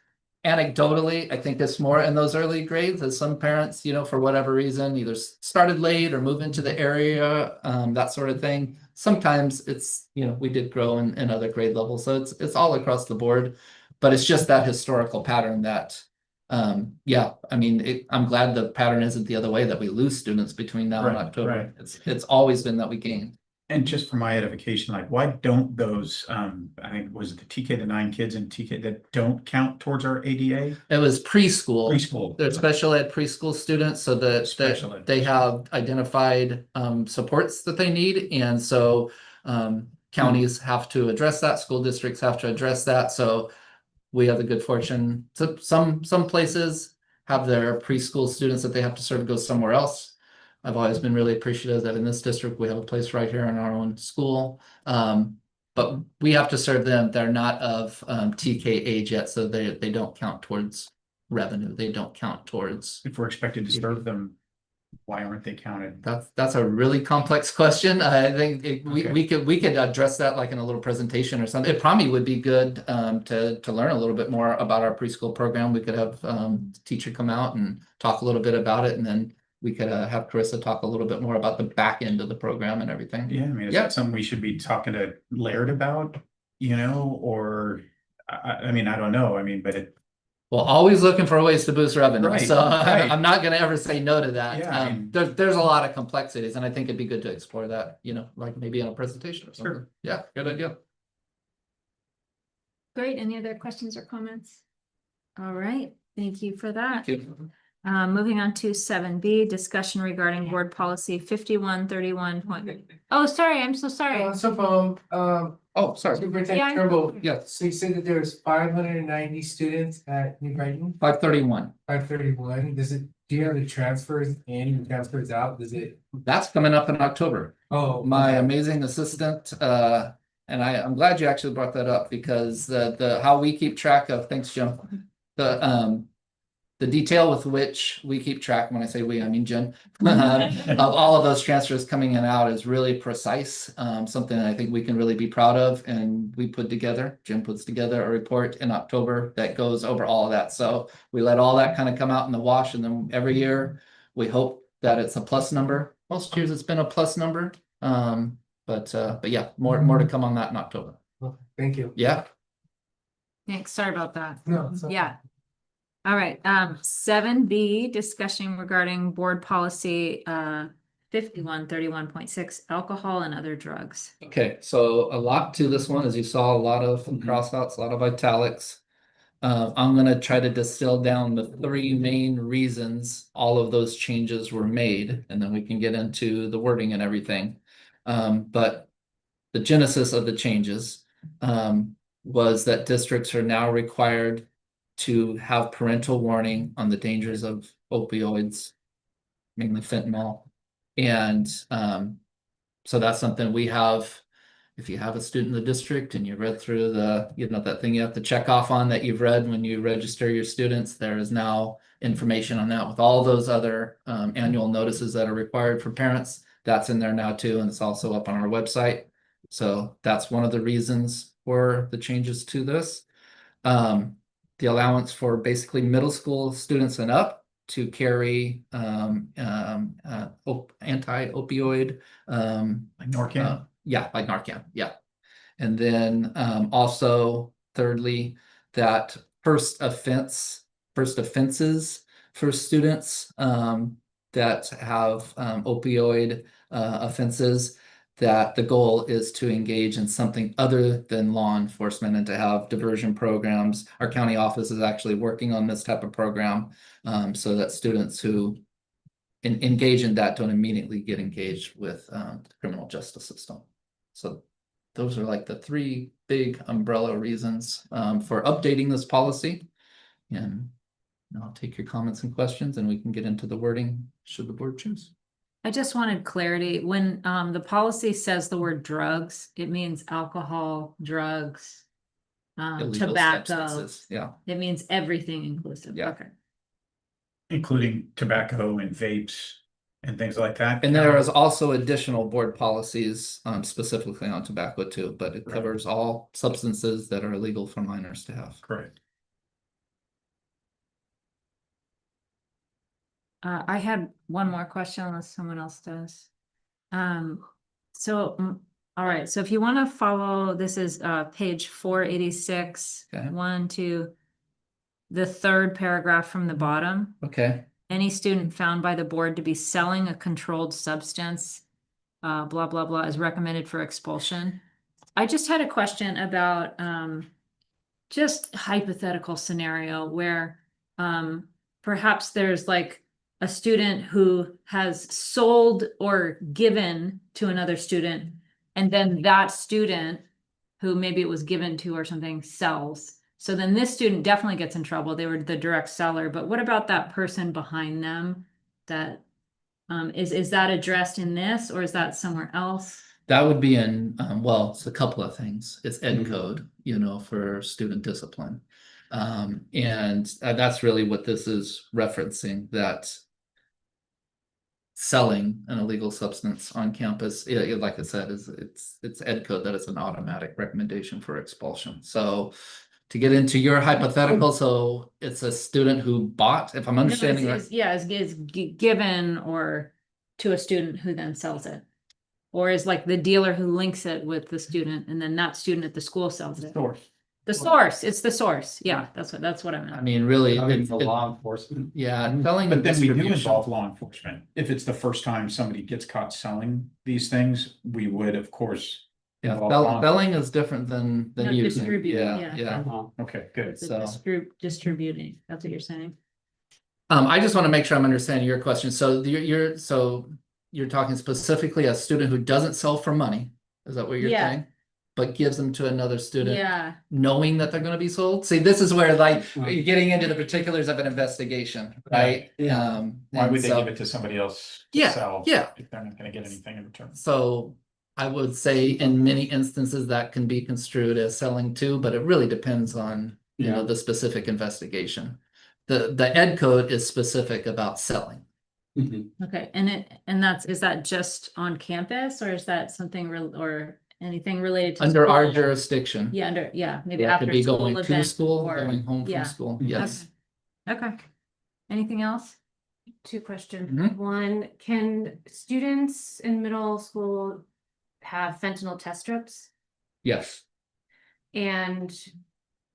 H: Anecdotally, I think it's more in those early grades, as some parents, for whatever reason, either started late or moved into the area, that sort of thing. Sometimes it's, we did grow in other grade levels, so it's all across the board. But it's just that historical pattern that, I'm glad the pattern isn't the other way, that we lose students between now and
F: Right,
H: October.
F: right.
H: It's always been that we gain.
F: And just for my edification, like, why don't those, I think, was it the TK, the 9 kids in TK that don't count towards our ADA?
H: It was preschool.
F: Preschool.
H: They're special ed preschool students, so
F: Special ed.
H: that they have identified supports that they need, and so counties have to address that, school districts have to address that, so we have the good fortune, so some places have their preschool students that they have to sort of go somewhere else. I've always been really appreciative that in this district, we have a place right here in our own school. But we have to serve them. They're not of TK age yet, so they don't count towards revenue. They don't count towards.
F: If we're expected to serve them, why aren't they counted?
H: That's a really complex question. I think
F: Okay.
H: we could address that like in a little presentation or something. It probably would be good to learn a little bit more about our preschool program. We could have teacher come out and talk a little bit about it, and then we could have Carissa talk a little bit more about the back end of the program and everything.
F: Yeah, I mean, is
H: Yeah.
F: that something we should be talking to Laird about, or, I mean, I don't know, I mean, but
H: Well, always looking for ways to boost revenue,
F: Right,
H: so
F: right.
H: I'm not gonna ever say no to that.
F: Yeah, I mean-
H: There's a lot of complexities, and I think it'd be good to explore that, like maybe in a presentation or something.
F: Sure.
H: Yeah, good idea.
B: Great. Any other questions or comments? All right, thank you for that.
H: Thank you.
B: Moving on to 7B, discussion regarding board policy 5131. Oh, sorry, I'm so sorry.
H: Oh, sorry.
J: Superintendent
B: Yeah.
J: Turnbull,
H: Yes,
J: so you said that there's 590 students at New Brighton,
H: 531.
J: 531. Do you have the transfers in and transfers out? Does it?
H: That's coming up in October.
J: Oh,
H: My
J: okay.
H: amazing assistant, and I'm glad you actually brought that up because the how we keep track of, thanks, Jim. The detail with which we keep track, when I say we, I mean Jim, of all of those transfers coming in and out is really precise. Something I think we can really be proud of. And Jim puts together a report in October that goes over all of that. So we let all that kind of come out in the wash, and then every year we hope that it's a plus number. Most years it's been a plus number. But yeah, more to come on that in October.
J: Thank you.
H: Yeah.
B: Thanks, sorry about that.
J: No, it's okay.
B: Yeah. All right, 7B, discussion regarding board policy 5131.6, alcohol and other drugs.
H: Okay, so a lot to this one, as you saw, a lot of crossouts, a lot of italics. I'm gonna try to distill down the 3 main reasons all of those changes were made, and then we can get into the wording and everything. But the genesis of the changes was that districts are now required to have parental warning on the dangers of opioids, mainly fentanyl. And so that's something we have. If you have a student in the district and you read through that thing you have to check off on that you've read when you register your students, there is now information on that with all those other annual notices that are required for parents. That's in there now too, and it's also up on our website. So that's one of the reasons for the changes to this. The allowance for basically middle school students and up to carry anti-opioid
F: Like Narcan.
H: yeah, like Narcan, yeah. And then also thirdly, that first offenses for students that have opioid offenses, that the goal is to engage in something other than law enforcement and to have diversion programs. Our county office is actually working on this type of program so that students who engage in that don't immediately get engaged with the criminal justice system. So those are like the 3 big umbrella reasons for updating this policy. And I'll take your comments and questions and we can get into the wording should the board choose.
B: I just wanted clarity. When the policy says the word drugs, it means alcohol, drugs,
H: Illegal
B: tobacco.
H: substances, yeah.
B: It means everything inclusive.
H: Yeah.
B: Okay.
F: Including tobacco and vapes and things like that.
H: And there is also additional board policies specifically on tobacco too, but it covers all substances that are illegal for minors to have.
F: Correct.
B: I had one more question unless someone else does. All right, so if you want to follow, this is page 486,
H: Okay.
B: 1, 2, the 3rd paragraph from the bottom.
H: Okay.
B: Any student found by the board to be selling a controlled substance, blah, blah, blah, is recommended for expulsion. I just had a question about just hypothetical scenario where perhaps there's like a student who has sold or given to another student, and then that student who maybe it was given to or something sells. So then this student definitely gets in trouble. They were the direct seller, but what about that person behind them? That is that addressed in this or is that somewhere else?
H: That would be in, well, it's a couple of things. It's ed code, for student discipline. And that's really what this is referencing, that selling an illegal substance on campus, like I said, it's ed code that is an automatic recommendation for expulsion. So to get into your hypothetical, so it's a student who bought, if I'm understanding right.
B: Is given or to a student who then sells it. Or is like the dealer who links it with the student and then that student at the school sells it.
H: Sure.
A: The source, it's the source. Yeah, that's what I
H: I
A: meant.
H: mean, really,
M: Not even
H: it's,
M: the law enforcement.
H: yeah, selling
F: But
H: and
F: then we do
H: distribution.
F: involve law enforcement. If it's the first time somebody gets caught selling these things, we would, of course.
H: Yeah,
F: involve law
H: selling is different than
A: No,
H: using.
A: distribute,
H: Yeah,
A: yeah.
H: yeah.
F: enforcement. Okay, good.
A: It's a
H: So-
A: distributing, that's what you're saying.
H: I just want to make sure I'm understanding your question. So you're talking specifically a student who doesn't sell for money. Is that what you're
A: Yeah.
H: saying? But gives them to another student,
A: Yeah,
H: knowing that they're going to be sold. See, this is where like you're getting into the particulars of an investigation, right?
M: Yeah.
F: Why
H: and
F: would they
H: so-
F: give it to somebody else to
H: Yeah,
F: sell?
H: yeah.
F: If they're not gonna get anything in return.
H: So I would say in many instances that can be construed as selling too, but it really depends on, you know,
M: Yeah.
H: the specific investigation. The ed code is specific about selling.
M: Mhm.
A: okay, is that just on campus or is that something real or anything related to?
H: Under our
A: school?
H: jurisdiction.
A: Yeah, maybe
H: That could
A: after
H: be
A: school
H: going to
A: event
H: school,
A: or-
H: going home
A: yeah.
H: from school,
M: Mhm.
H: yes.
A: Okay. Anything else? Two questions.
H: Mhm.
A: One, can students in middle school have fentanyl test strips?
H: Yes,
A: And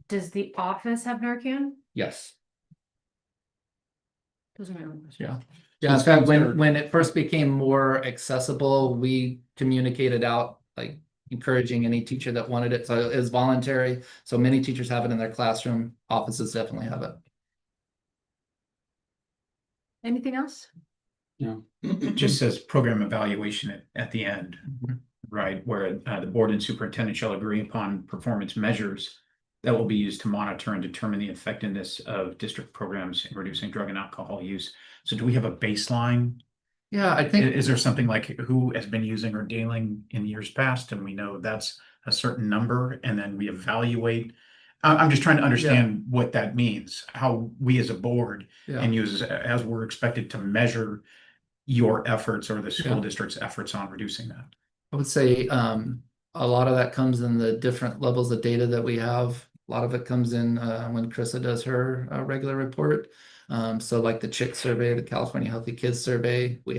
A: does the office have Narcan?
H: yes.
A: Those are my only questions.
H: Yeah. Yeah, in fact, when it first became more accessible, we communicated out, like encouraging any teacher that wanted it. So it's voluntary. So many teachers have it in their classroom. Offices definitely have it.
A: Anything else?
F: It just says program evaluation at the end,
H: Mhm.
F: right? Where the board and superintendent shall agree upon performance measures that will be used to monitor and determine the effectiveness of district programs in reducing drug and alcohol use. So do we have a baseline?
H: Yeah, I
F: I-
H: think.
F: Is there something like who has been using or dealing in years past, and we know that's a certain number, and then we evaluate? I'm just trying to understand what that means, how we as a board
H: Yeah.
F: and you as we're expected to measure your efforts or the school
H: Yeah.
F: district's efforts on reducing that.
H: I would say a lot of that comes in the different levels of data that we have. A lot of it comes in when Krista does her regular report. So like the CHIC survey, the California Healthy Kids Survey, we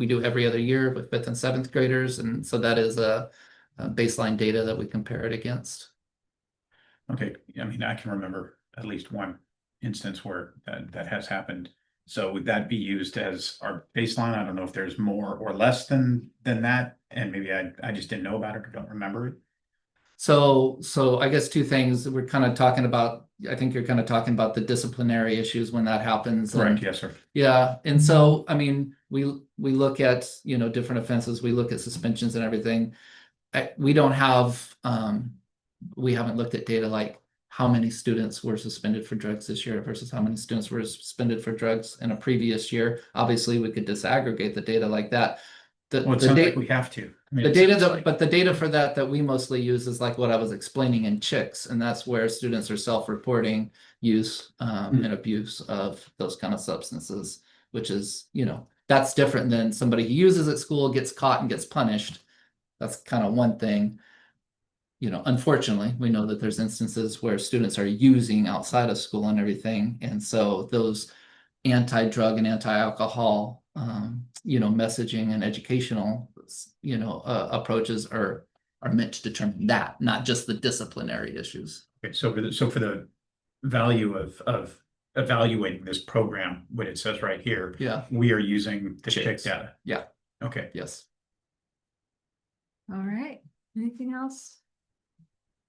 H: do every other year with 5th and 7th graders, and so that is a baseline data that we compare it against.
F: Okay, I mean, I can remember at least one instance where that has happened. So would that be used as our baseline? I don't know if there's more or less than that, and maybe I just didn't know about it or don't remember it.
H: So I guess two things we're kind of talking about. I think you're kind of talking about the disciplinary issues when that happens.
F: Correct,
H: and-
F: yes, sir.
H: Yeah, and so, I mean, we look at, you know, different offenses, we look at suspensions and everything. We don't have, we haven't looked at data like how many students were suspended for drugs this year versus how many students were suspended for drugs in a previous year. Obviously, we could disaggregate the data like that.
F: Well, it sounds like we have to. I mean,
H: The
F: it
H: data
F: sounds
H: that,
F: like-
H: but the data for that we mostly use is like what I was explaining in CHICS, and that's where students are self-reporting use and abuse of those kind of substances, which is, you know, that's different than somebody who uses at school, gets caught and gets punished. That's kind of one thing. You know, unfortunately, we know that there's instances where students are using outside of school and everything, and so those anti-drug and anti-alcohol, you know, messaging and educational, you know, approaches are meant to determine that, not just the disciplinary issues.
F: Okay, so for the value of evaluating this program, what it says right here,
H: Yeah,
F: we are using the CHIC
H: CHICS.
F: data.
H: Yeah.
F: Okay.
H: yes.
A: All right, anything else?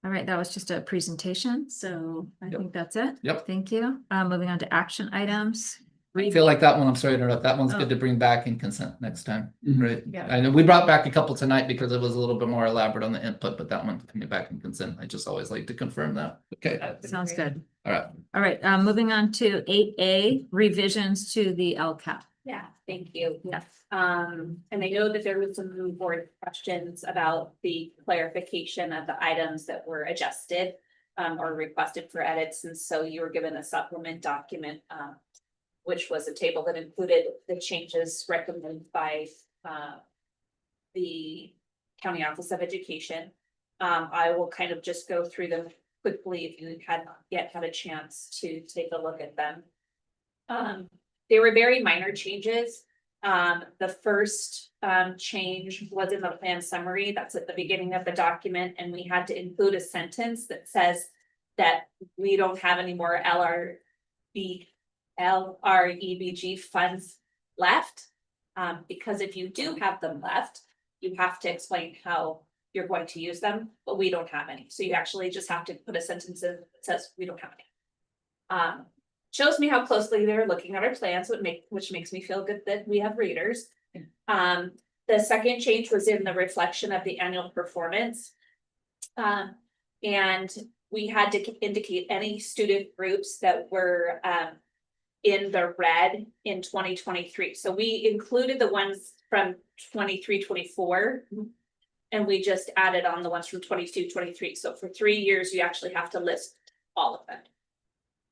A: All right, that was just a presentation, so I
H: Yep.
A: think that's it.
H: Yep.
A: Thank you. Moving on to action items.
H: I feel like that one, I'm sorry to interrupt, that one's
A: Oh.
H: good to bring back in consent next time,
M: Mhm.
H: right?
A: Yeah.
H: I know we brought back a couple tonight because it was a little bit more elaborate on the input, but that one coming back in consent, I just always like to confirm that. Okay,
A: Sounds good.
H: all right.
A: All right, moving on to 8A, revisions to the LCAP.
I: Yeah, thank you.
A: Yes.
I: And I know that there was some board questions about the clarification of the items that were adjusted or requested for edits, and so you were given a supplement document, which was a table that included the changes recommended by the County Office of Education. I will kind of just go through them quickly if you had not yet had a chance to take a look at them. They were very minor changes. The first change was in the plan summary. That's at the beginning of the document, and we had to include a sentence that says that we don't have any more LREBG funds left. Because if you do have them left, you have to explain how you're going to use them, but we don't have any. So you actually just have to put a sentence in that says we don't have any. Shows me how closely they're looking at our plans, which makes me feel good that we have readers. The second change was in the reflection of the annual performance. And we had to indicate any student groups that were in the red in 2023. So we included the ones from 23-24, and we just added on the ones from 22-23. So for 3 years, you actually have to list all of them.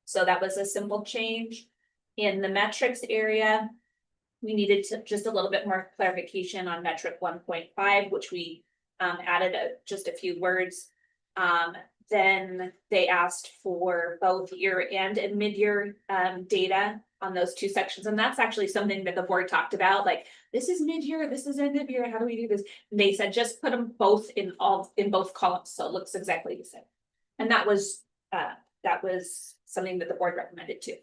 I: So that was a simple change. In the metrics area, we needed just a little bit more clarification on metric 1.5, which we added just a few words. Then they asked for both year-end and mid-year data on those two sections. And that's actually something that the board talked about, like, this is mid-year, this is end of year, how do we do this? And they said, just put them both in both columns, so it looks exactly the same. And that was something that the board recommended too.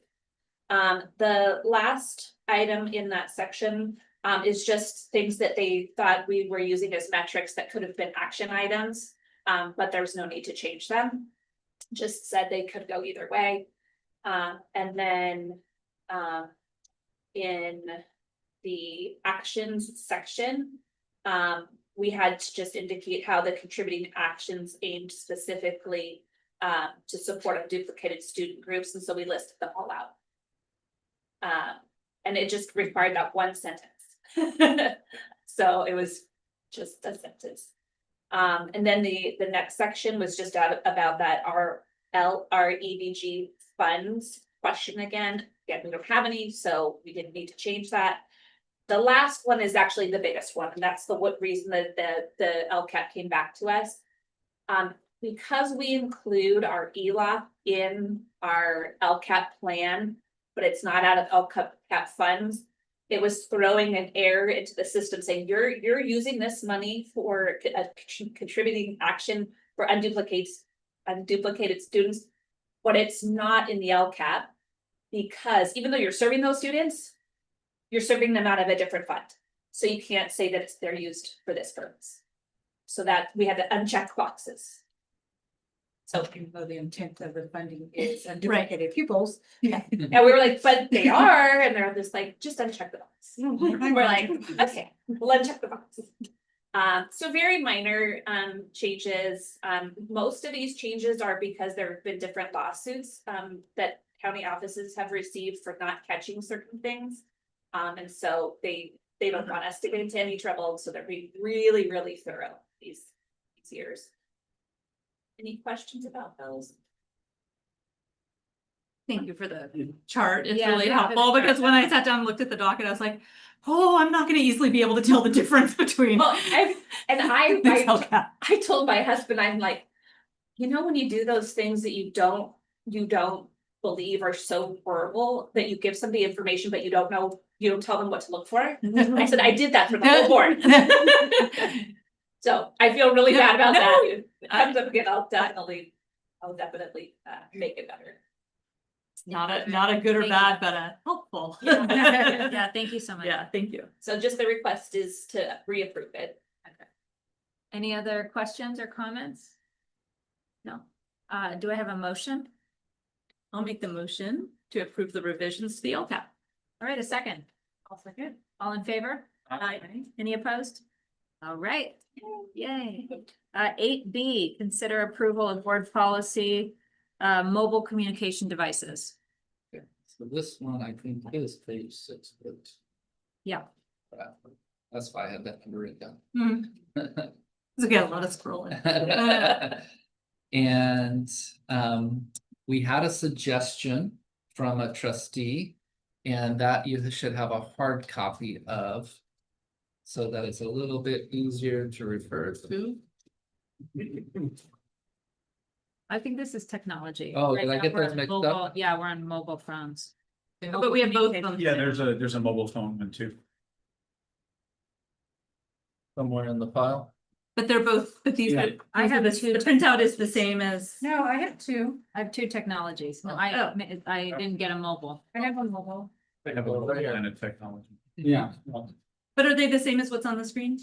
I: The last item in that section is just things that they thought we were using as metrics that could have been action items, but there was no need to change them. Just said they could go either way. And then in the actions section, we had to just indicate how the contributing actions aimed specifically to support duplicated student groups, and so we listed them all out. And it just required that one sentence. So it was just a sentence. And then the next section was just about that LREBG funds question again. Again, we don't have any, so we didn't need to change that. The last one is actually the biggest one, and that's the reason that the LCAP came back to us. Because we include our ELA in our LCAP plan, but it's not out of LCAP funds, it was throwing an error into the system saying you're using this money for a contributing action for unduplicated students, but it's not in the LCAP, because even though you're serving those students, you're serving them out of a different fund. So you can't say that they're used for this purpose. So that we had to uncheck boxes. So
G: Even though the intent of the funding is unduplicated pupils.
I: yeah. And we were like, but they are, and they're just like, just uncheck the box. We're like, okay, we'll uncheck the box. So very minor changes. Most of these changes are because there have been different lawsuits that county offices have received for not catching certain things. And so they don't want us to get into any trouble, so they're being really, really thorough these years. Any questions about those?
C: Thank you for the chart. It's
A: Yeah,
C: really
A: yeah, for the
C: helpful,
A: chart.
C: because when I sat down and looked at the docket, I was like, oh, I'm not gonna easily be able to tell the difference between.
I: Well,
C: this LCAP.
I: I told my husband, I'm like, you know, when you do those things that you don't believe are so horrible, that you give somebody information, but you don't tell them what to look for. I said, I did that for the whole board. So I feel really bad about that. If it comes up again, I'll definitely make it better.
C: Not a good or bad, but a helpful.
B: Yeah, thank you so much.
C: Yeah, thank you.
I: So just the request is to reapprove it.
B: Any other questions or comments? No. Do I have a motion?
C: I'll make the motion to approve the revisions to the LCAP.
B: All right, a second.
C: I'll second.
B: All in favor?
C: Aye.
B: Any opposed? All right, yay. 8B, consider approval of board policy, mobile communication devices.
H: Okay, so this one I think is page 6, but.
B: Yeah.
H: That's why I had that number written down.
C: It's again, a lot of scrolling.
H: And we had a suggestion from a trustee, and that you should have a hard copy of, so that it's a little bit easier to refer to.
B: I think this is technology.
H: Oh,
B: Right
H: did I
B: now
H: get
B: we're
H: those
B: on
H: mixed
B: mobile-
H: up?
B: Yeah, we're on mobile phones.
C: But we have both of them.
F: Yeah, there's a mobile phone one too.
H: Somewhere in the file.
C: But they're both, but these
M: Yeah.
C: are, I have the printout is the same as.
A: No, I have two.
B: I have two technologies. No,
C: Oh.
B: I didn't get a mobile.
A: I have a mobile.
F: They have a little kind of technology.
M: Yeah.
C: But are they the same as what's on the screen?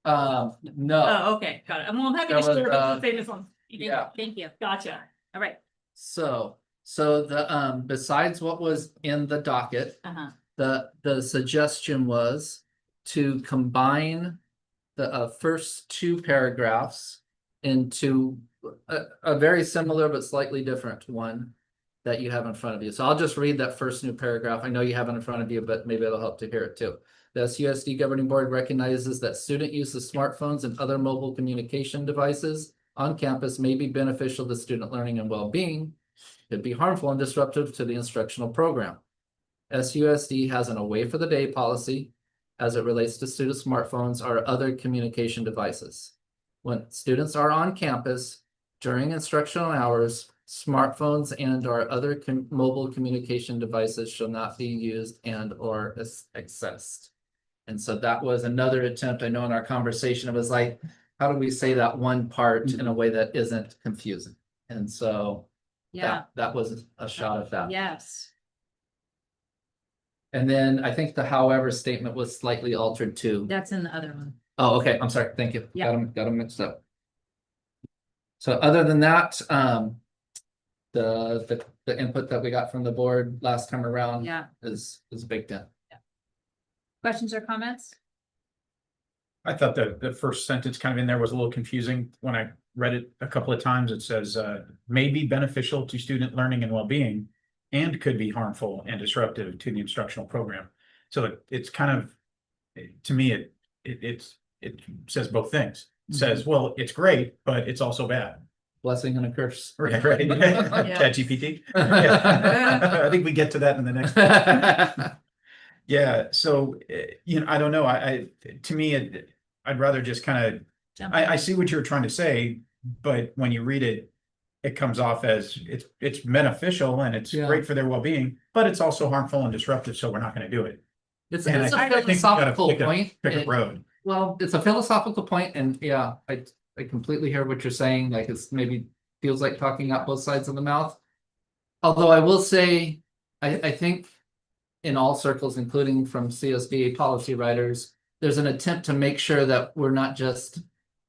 H: No,
C: Oh, okay, got it. Well, I'm happy to
H: That was,
C: share what's the same as on.
H: yeah.
B: Thank you.
C: Gotcha.
B: All right.
H: so the besides what was in the docket,
B: Uh-huh.
H: the suggestion was to combine the first two paragraphs into a very similar but slightly different one that you have in front of you. So I'll just read that first new paragraph. I know you have it in front of you, but maybe it'll help to hear it too. The SUSD Governing Board recognizes that student use of smartphones and other mobile communication devices on campus may be beneficial to student learning and well-being, could be harmful and disruptive to the instructional program. SUSD has an away for the day policy as it relates to student smartphones or other communication devices. When students are on campus during instructional hours, smartphones and or other mobile communication devices shall not be used and or accessed. And so that was another attempt. I know in our conversation, it was like, how do we say that one part in a way that isn't confusing? And so
B: Yeah.
H: that was a shot at that.
B: Yes.
H: And then I think the however statement was slightly altered too.
B: That's in the other one.
H: Oh, okay, I'm sorry, thank you.
B: Yeah.
H: Got them mixed up. So other than that, the input that we got from the board last time around
B: Yeah.
H: is baked in.
B: Questions or comments?
F: I thought that the first sentence kind of in there was a little confusing when I read it a couple of times. It says, may be beneficial to student learning and well-being and could be harmful and disruptive to the instructional program. So it's kind of, to me, it says both things. It says, well, it's great, but it's also bad.
H: Blessing and a curse.
F: Right. ChatGPT. Yeah. I think we get to that in the next. Yeah, so I don't know. To me, I'd rather just kind of. I see what you're trying to say, but when you read it, it comes off as it's beneficial and it's great for their well-being, but it's also harmful and disruptive. So we're not going to do it.
H: It's
F: And
H: a
F: I think we gotta
H: philosophical point.
F: Pick a road.
H: Well, it's a philosophical point, and yeah, I completely hear what you're saying. Like it's maybe feels like talking out both sides of the mouth. Although I will say, I think in all circles, including from CSBA policy writers, there's an attempt to make sure that we're not just,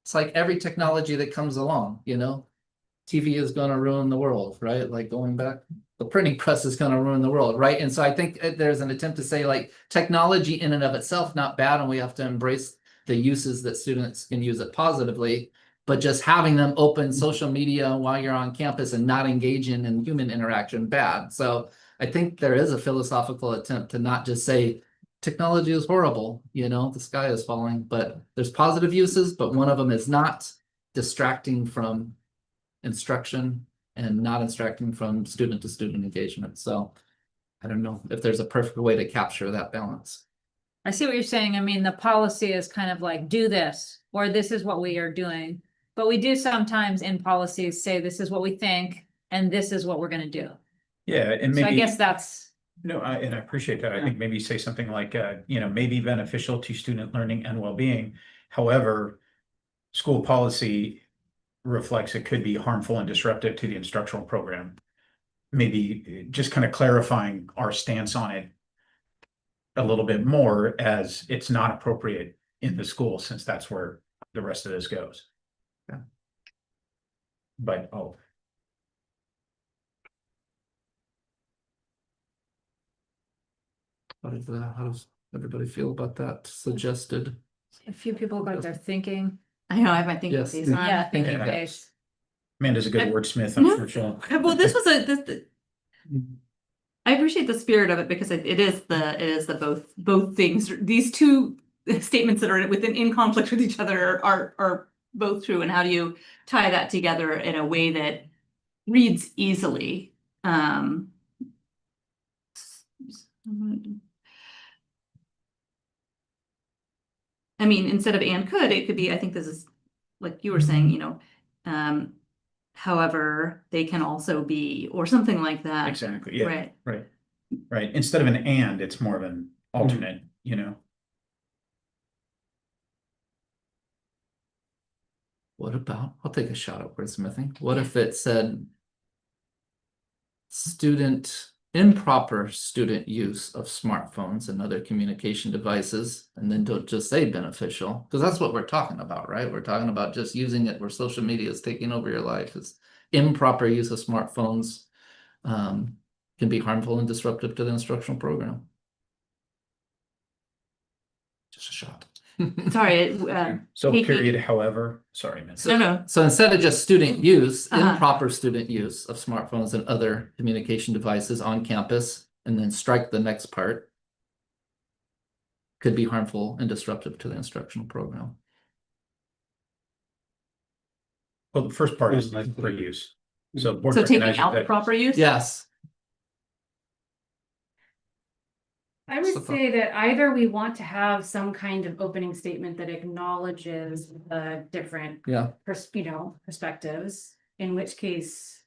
H: it's like every technology that comes along, TV is going to ruin the world, right? Like going back, the printing press is going to ruin the world, right? And so I think there's an attempt to say like technology in and of itself, not bad, and we have to embrace the uses that students can use it positively, but just having them open social media while you're on campus and not engaging in human interaction, bad. So I think there is a philosophical attempt to not just say technology is horrible, the sky is falling, but there's positive uses, but one of them is not distracting from instruction and not distracting from student to student engagement. So I don't know if there's a perfect way to capture that balance.
B: I see what you're saying. I mean, the policy is kind of like, do this, or this is what we are doing. But we do sometimes in policies say, this is what we think, and this is what we're gonna do.
F: Yeah, and
B: So I
F: maybe.
B: guess that's,
F: No, and I appreciate that. I think maybe say something like, may be beneficial to student learning and well-being. However, school policy reflects it could be harmful and disruptive to the instructional program. Maybe just kind of clarifying our stance on it a little bit more as it's not appropriate in the school, since that's where the rest of this goes.
H: Yeah.
F: But,
H: How does everybody feel about that suggested?
B: a few people look like they're thinking.
C: I know, I have my thinking
H: Yes.
C: face on.
B: Yeah, thinking
F: Yeah.
B: face.
F: Amanda's a good wordsmith, I'm
C: No.
F: sure.
C: Well, this was I appreciate the spirit of it because it is the both things. These two statements that are in conflict with each other are both true. And how do you tie that together in a way that reads easily? I mean, instead of and could, it could be, I think this is like you were saying, however, they can also be, or something like that.
F: Exactly, yeah.
C: Right.
F: Right. Instead of an and, it's more of an alternate,
H: What about, I'll take a shot at wordsmithing. What if it said improper student use of smartphones and other communication devices, and then don't just say beneficial, because that's what we're talking about, right? We're talking about just using it where social media is taking over your life. It's improper use of smartphones can be harmful and disruptive to the instructional program. Just a shot.
C: Sorry,
F: So
C: Kiki.
F: period, however, sorry, man.
C: No.
H: So instead of just student use,
C: Uh-huh.
H: improper student use of smartphones and other communication devices on campus, and then strike the next part, could be harmful and disruptive to the instructional program.
F: Well, the first part is for use. So. board
C: So taking
F: recognizes
C: out the
F: that-
C: proper use?
H: Yes.
A: I would say that either we want to have some kind of opening statement that acknowledges the different
H: Yeah.
A: perspectives, in which case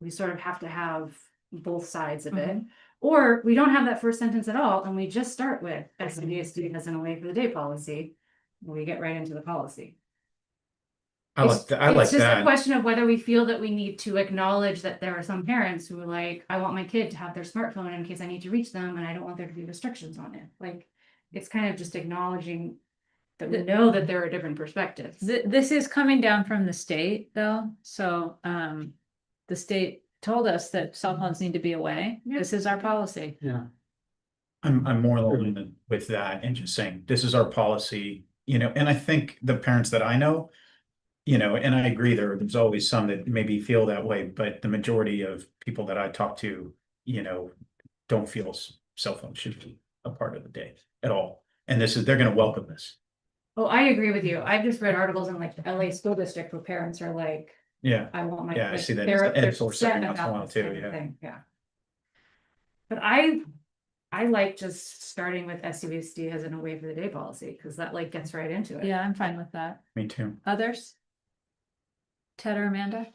A: we sort of have to have both sides of it. Or we don't have that first sentence at all, and we just start with SUESD as an away for the day policy. We get right into the policy.
F: I like that. I like
A: It's just a
F: that.
A: question of whether we feel that we need to acknowledge that there are some parents who are like, I want my kid to have their smartphone in case I need to reach them, and I don't want there to be restrictions on it. Like, it's kind of just acknowledging that we know that there are different perspectives.
B: This is coming down from the state though, so the state told us that cell phones need to be away. This is our policy.
M: Yeah.
F: I'm more aligned with that and just saying, this is our policy, and I think the parents that I know, and I agree there's always some that maybe feel that way, but the majority of people that I talk to, don't feel cell phones should be a part of the day at all. And they're gonna welcome this.
A: Oh, I agree with you. I've just read articles in like the LA school district where parents are like,
F: Yeah,
A: I want my.
F: Yeah, I
A: like,
F: see that.
A: They're,
F: Ed
A: they're
F: Source
A: set
F: every once in a
A: about
F: while
A: this
F: too,
A: kind of
F: yeah.
A: thing, yeah. But I like just starting with SUESD as an away for the day policy, because that like gets right into it.
B: Yeah, I'm fine with that.
F: Me too.
B: Others? Ted or Amanda?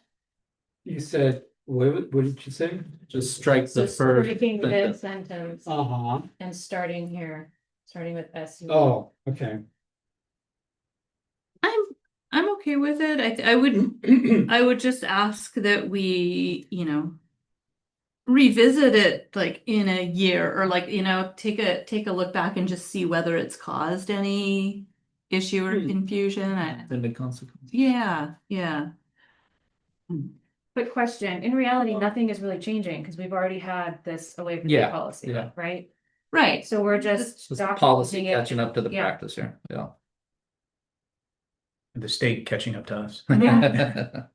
M: You said, what did you say?
H: Just strike
A: So
H: the first.
A: striking
H: sentence.
A: this sentence
M: Uh-huh.
A: and starting here, starting with SUESD.
M: Oh, okay.
C: I'm okay with it. I would just ask that we, revisit it like in a year, or like, take a look back and just see whether it's caused any issue or confusion.
H: Intended consequence.
C: Yeah.
A: Quick question, in reality, nothing is really changing, because we've already had this away from the
H: Yeah,
A: policy,
H: yeah.
A: right?
C: Right.
A: So we're just
H: Just policy
A: documenting it.
H: catching up to the
A: Yeah.
H: practice here, yeah.
F: The state catching up to us.
A: Yeah.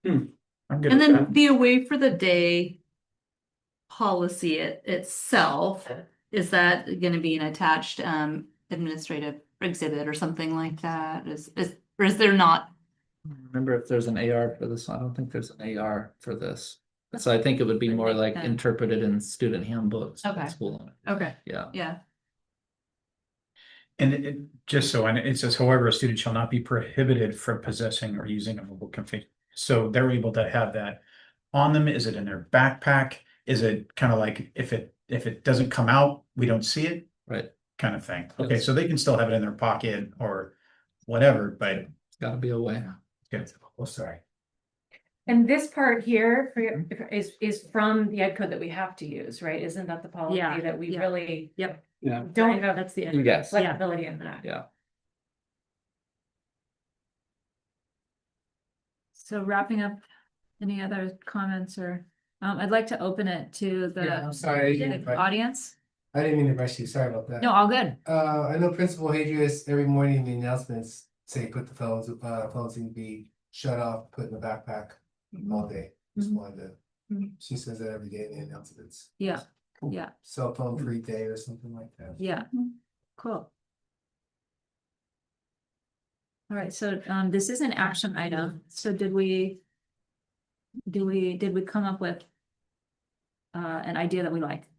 F: I'm good
C: And
F: with
C: then
F: that.
C: the away for the day policy itself, is that gonna be an attached administrative exhibit or something like that? Or is there not?
H: Remember if there's an AR for this, I don't think there's an AR for this. So I think it would be
B: Would
H: more
B: make
H: like
B: sense.
H: interpreted in student handbooks.
C: Okay.
H: School,
C: Okay,
H: yeah.
C: yeah.
F: And just so, and it says, however, a student shall not be prohibited from possessing or using a mobile config. So they're able to have that on them. Is it in their backpack? Is it kind of like if it doesn't come out, we don't see it?
H: Right.
F: Kind of thing. Okay,
H: Yes.
F: so they can still have it in their pocket or whatever, but
H: It's gotta be a way.
F: good. Oh, sorry.
A: And this part here is from the ed code that we have to use, right? Isn't that the policy
B: Yeah,
A: that we
B: yeah.
A: really
M: Yeah.
A: don't have
B: That's the.
H: Yes,
A: flexibility in that?
H: yeah.
B: So wrapping up, any other comments or, I'd like to open it to
J: Yeah, I'm
B: the
J: sorry.
B: the audience.
J: I didn't mean to rush you, sorry about that.
B: No, all good.
J: I know Principal Hadrius, every morning in the announcements say put the phones need to be shut off, put in the backpack all day. Just wanted to,
B: Mhm.
J: she says that every day in the announcements.
B: Yeah, yeah.
J: Cell phone free day or something like that.
B: Yeah, cool. All right, so this is an action item. So did we come up with an idea that we like?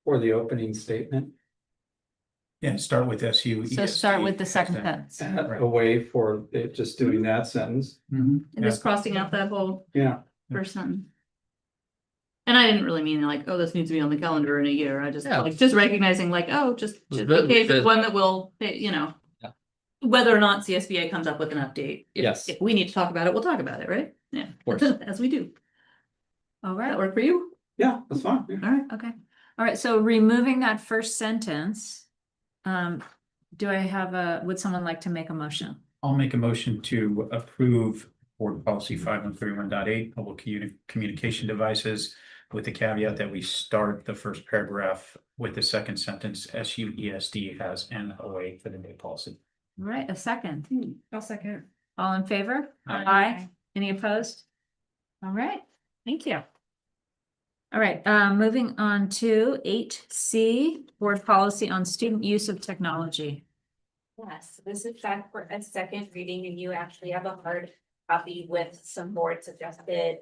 M: For the opening statement,
F: Yeah, start with SU.
B: So start with the second sentence.
F: Right.
M: a way for it, just doing that sentence.
F: Mhm.
C: And just crossing out that whole
M: Yeah.
C: first sentence. And I didn't really mean like, oh, this needs to be on the calendar in a year. I just
H: Yeah.
C: like, just recognizing like, oh, just in
H: good,
C: case
H: good.
C: it's one that will, you know.
H: Yeah.
C: Whether or not CSBA comes up with an update.
H: Yes.
C: If we need to talk about it, we'll talk about it, right? Yeah.
H: course.
C: As we do.
B: All
C: That
B: right,
C: work for you?
M: Yeah, that's fine. Yeah.
C: All right.
B: okay. All right, so removing that first sentence. Do I have would someone like to make a motion?
F: I'll make a motion to approve board policy 5131.8 public communication devices. With the caveat that we start the first paragraph with the second sentence, SUESD has an OA for the new policy.
B: All right, a second.
A: I'll second.
B: All in favor?
F: Aye.
B: Any opposed? All right, thank you. All right, moving on to 8C, board policy on student use of technology.
I: Yes, this is back for a second reading and you actually have a hard copy with some board suggested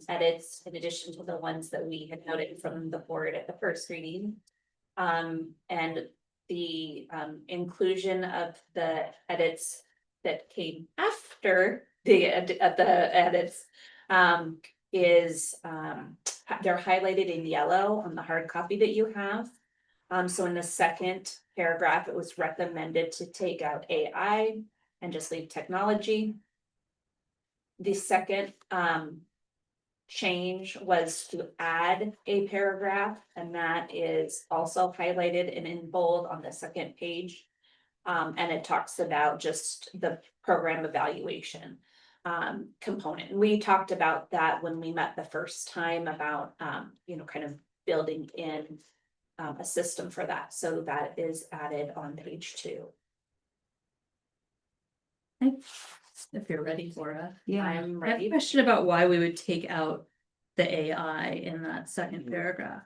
I: edits in addition to the ones that we had noted from the board at the first reading. And the inclusion of the edits that came after the edits is they're highlighted in yellow on the hard copy that you have. So in the second paragraph, it was recommended to take out AI and just leave technology. The second change was to add a paragraph, and that is also highlighted and in bold on the second page. And it talks about just the program evaluation component. And we talked about that when we met the first time about, kind of building in a system for that. So that is added on page 2.
C: If you're ready for it.
B: Yeah.
I: I'm
C: I have a
I: ready.
C: question about why we would take out the AI in that second paragraph.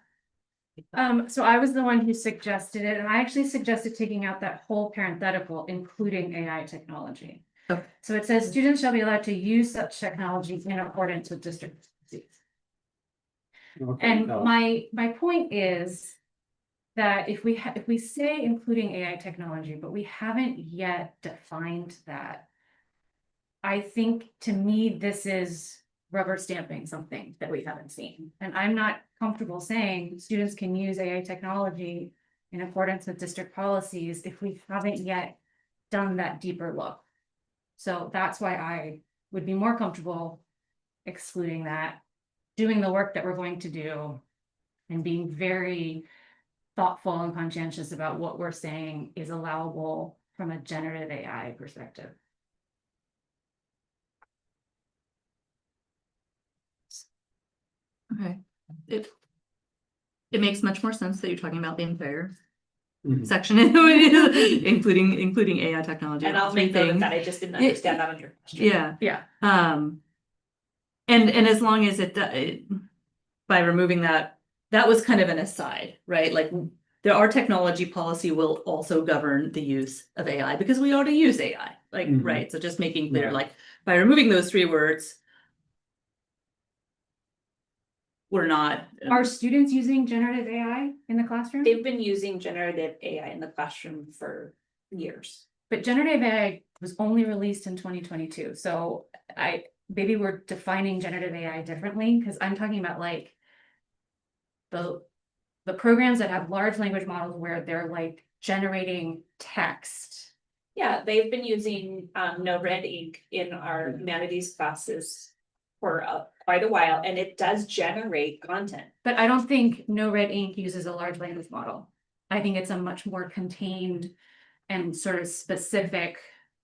A: So I was the one who suggested it, and I actually suggested taking out that whole parenthetical, including AI technology.
C: Okay.
A: So it says students shall be allowed to use such technologies in accordance with district policies.
M: Okay,
A: And
M: no.
A: my point is that if we say including AI technology, but we haven't yet defined that, I think to me, this is rubber stamping something that we haven't seen. And I'm not comfortable saying students can use AI technology in accordance with district policies if we haven't yet done that deeper look. So that's why I would be more comfortable excluding that, doing the work that we're going to do, and being very thoughtful and conscientious about what we're saying is allowable from a generative AI perspective.
C: Okay. It makes much more sense that you're talking about the entire
M: Mhm.
C: section, including AI technology.
I: And I'll
C: three
I: make note of
C: things.
I: that. I just didn't understand that on your question.
C: Yeah.
A: Yeah.
C: And as long as by removing that was kind of an aside, right? Like our technology policy will also govern the use of AI because we already use AI, like,
M: Mhm.
C: right? So just making clear,
M: Yeah.
C: like by removing those 3 words, we're not.
A: Are students using generative AI in the classroom?
I: They've been using generative AI in the classroom for years.
A: But generative AI was only released in 2022, so maybe we're defining generative AI differently, because I'm talking about like the programs that have large language models where they're like generating text.
I: Yeah, they've been using No Red Ink in our humanities classes for quite a while, and it does generate content.
A: But I don't think No Red Ink uses a large language model. I think it's a much more contained and sort of specific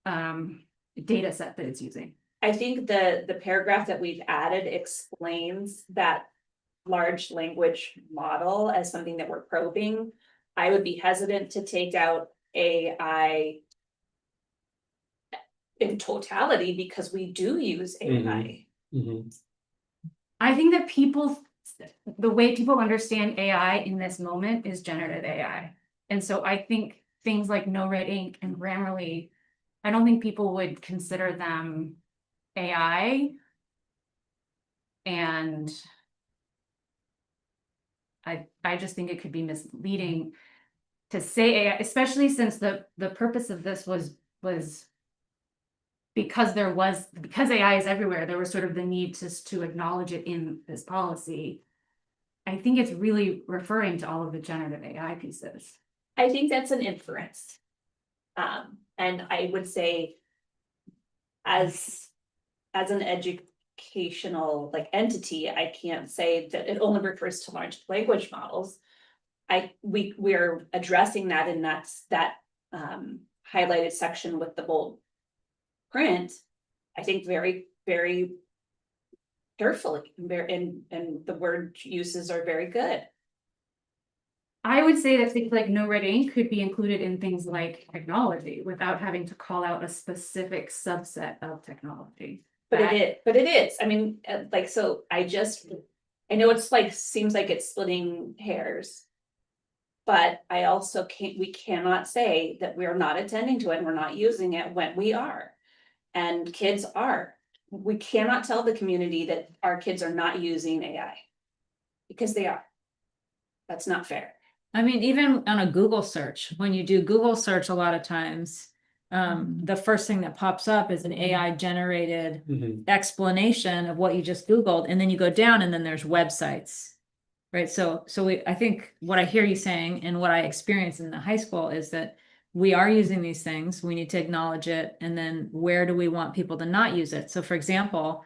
A: data set that it's using.
I: I think the paragraph that we've added explains that large language model as something that we're probing. I would be hesitant to take out AI in totality because we do use AI.
M: Mhm.
A: I think that the way people understand AI in this moment is generative AI. And so I think things like No Red Ink and Grammarly, I don't think people would consider them AI. And I just think it could be misleading to say AI, especially since the purpose of this was because AI is everywhere, there was sort of the need to acknowledge it in this policy. I think it's really referring to all of the generative AI pieces.
I: I think that's an inference. And I would say as an educational like entity, I can't say that it only refers to large language models. We're addressing that in that highlighted section with the bold print, I think very, very carefully, and the word uses are very good.
A: I would say that things like no red ink could be included in things like technology without having to call out a specific subset of technology.
I: But it is, I mean, like, so I know it's like, seems like it's splitting hairs. But I also we cannot say that we're not attending to it and we're not using it when we are. And kids are. We cannot tell the community that our kids are not using AI. Because they are. That's not fair.
B: I mean, even on a Google search, when you do Google search, a lot of times, the first thing that pops up is an AI generated explanation of what you just Googled, and then you go down and then there's websites. Right, so I think what I hear you saying and what I experienced in the high school is that we are using these things, we need to acknowledge it, and then where do we want people to not use it? So for example,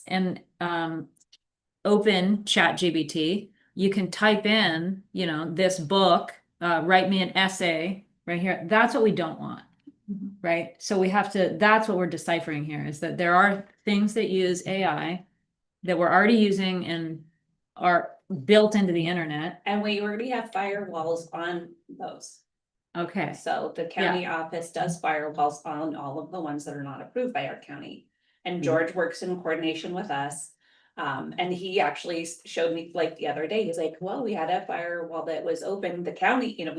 B: in open ChatGPT, you can type in, you know, this book, write me an essay right here. That's what we don't want, right? So we have to, that's what we're deciphering here, is that there are things that use AI that we're already using and are built into the internet.
I: And we already have firewalls on those.
B: Okay,
I: So the county office does firewalls on all of the ones that are not approved by our county. And George works in coordination with us. And he actually showed me like the other day, he's like, well, we had a firewall that was open, the county, you know,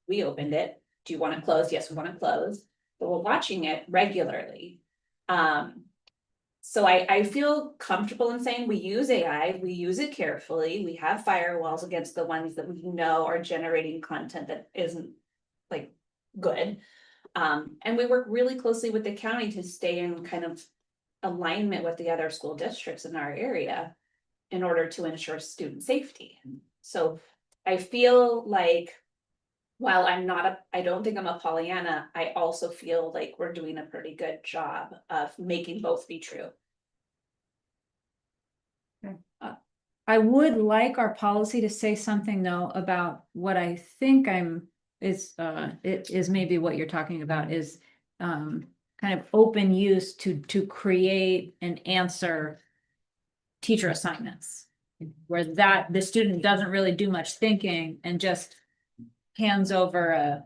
I: we opened it. Do you want to close? Yes, we want to close, but we're watching it regularly. So I feel comfortable in saying we use AI, we use it carefully, we have firewalls against the ones that we know are generating content that isn't like good. And we work really closely with the county to stay in kind of alignment with the other school districts in our area in order to ensure student safety. So I feel like while I don't think I'm a Pollyanna, I also feel like we're doing a pretty good job of making both be true.
B: I would like our policy to say something though about what I think it is maybe what you're talking about is kind of open use to create and answer teacher assignments. Where the student doesn't really do much thinking and just hands over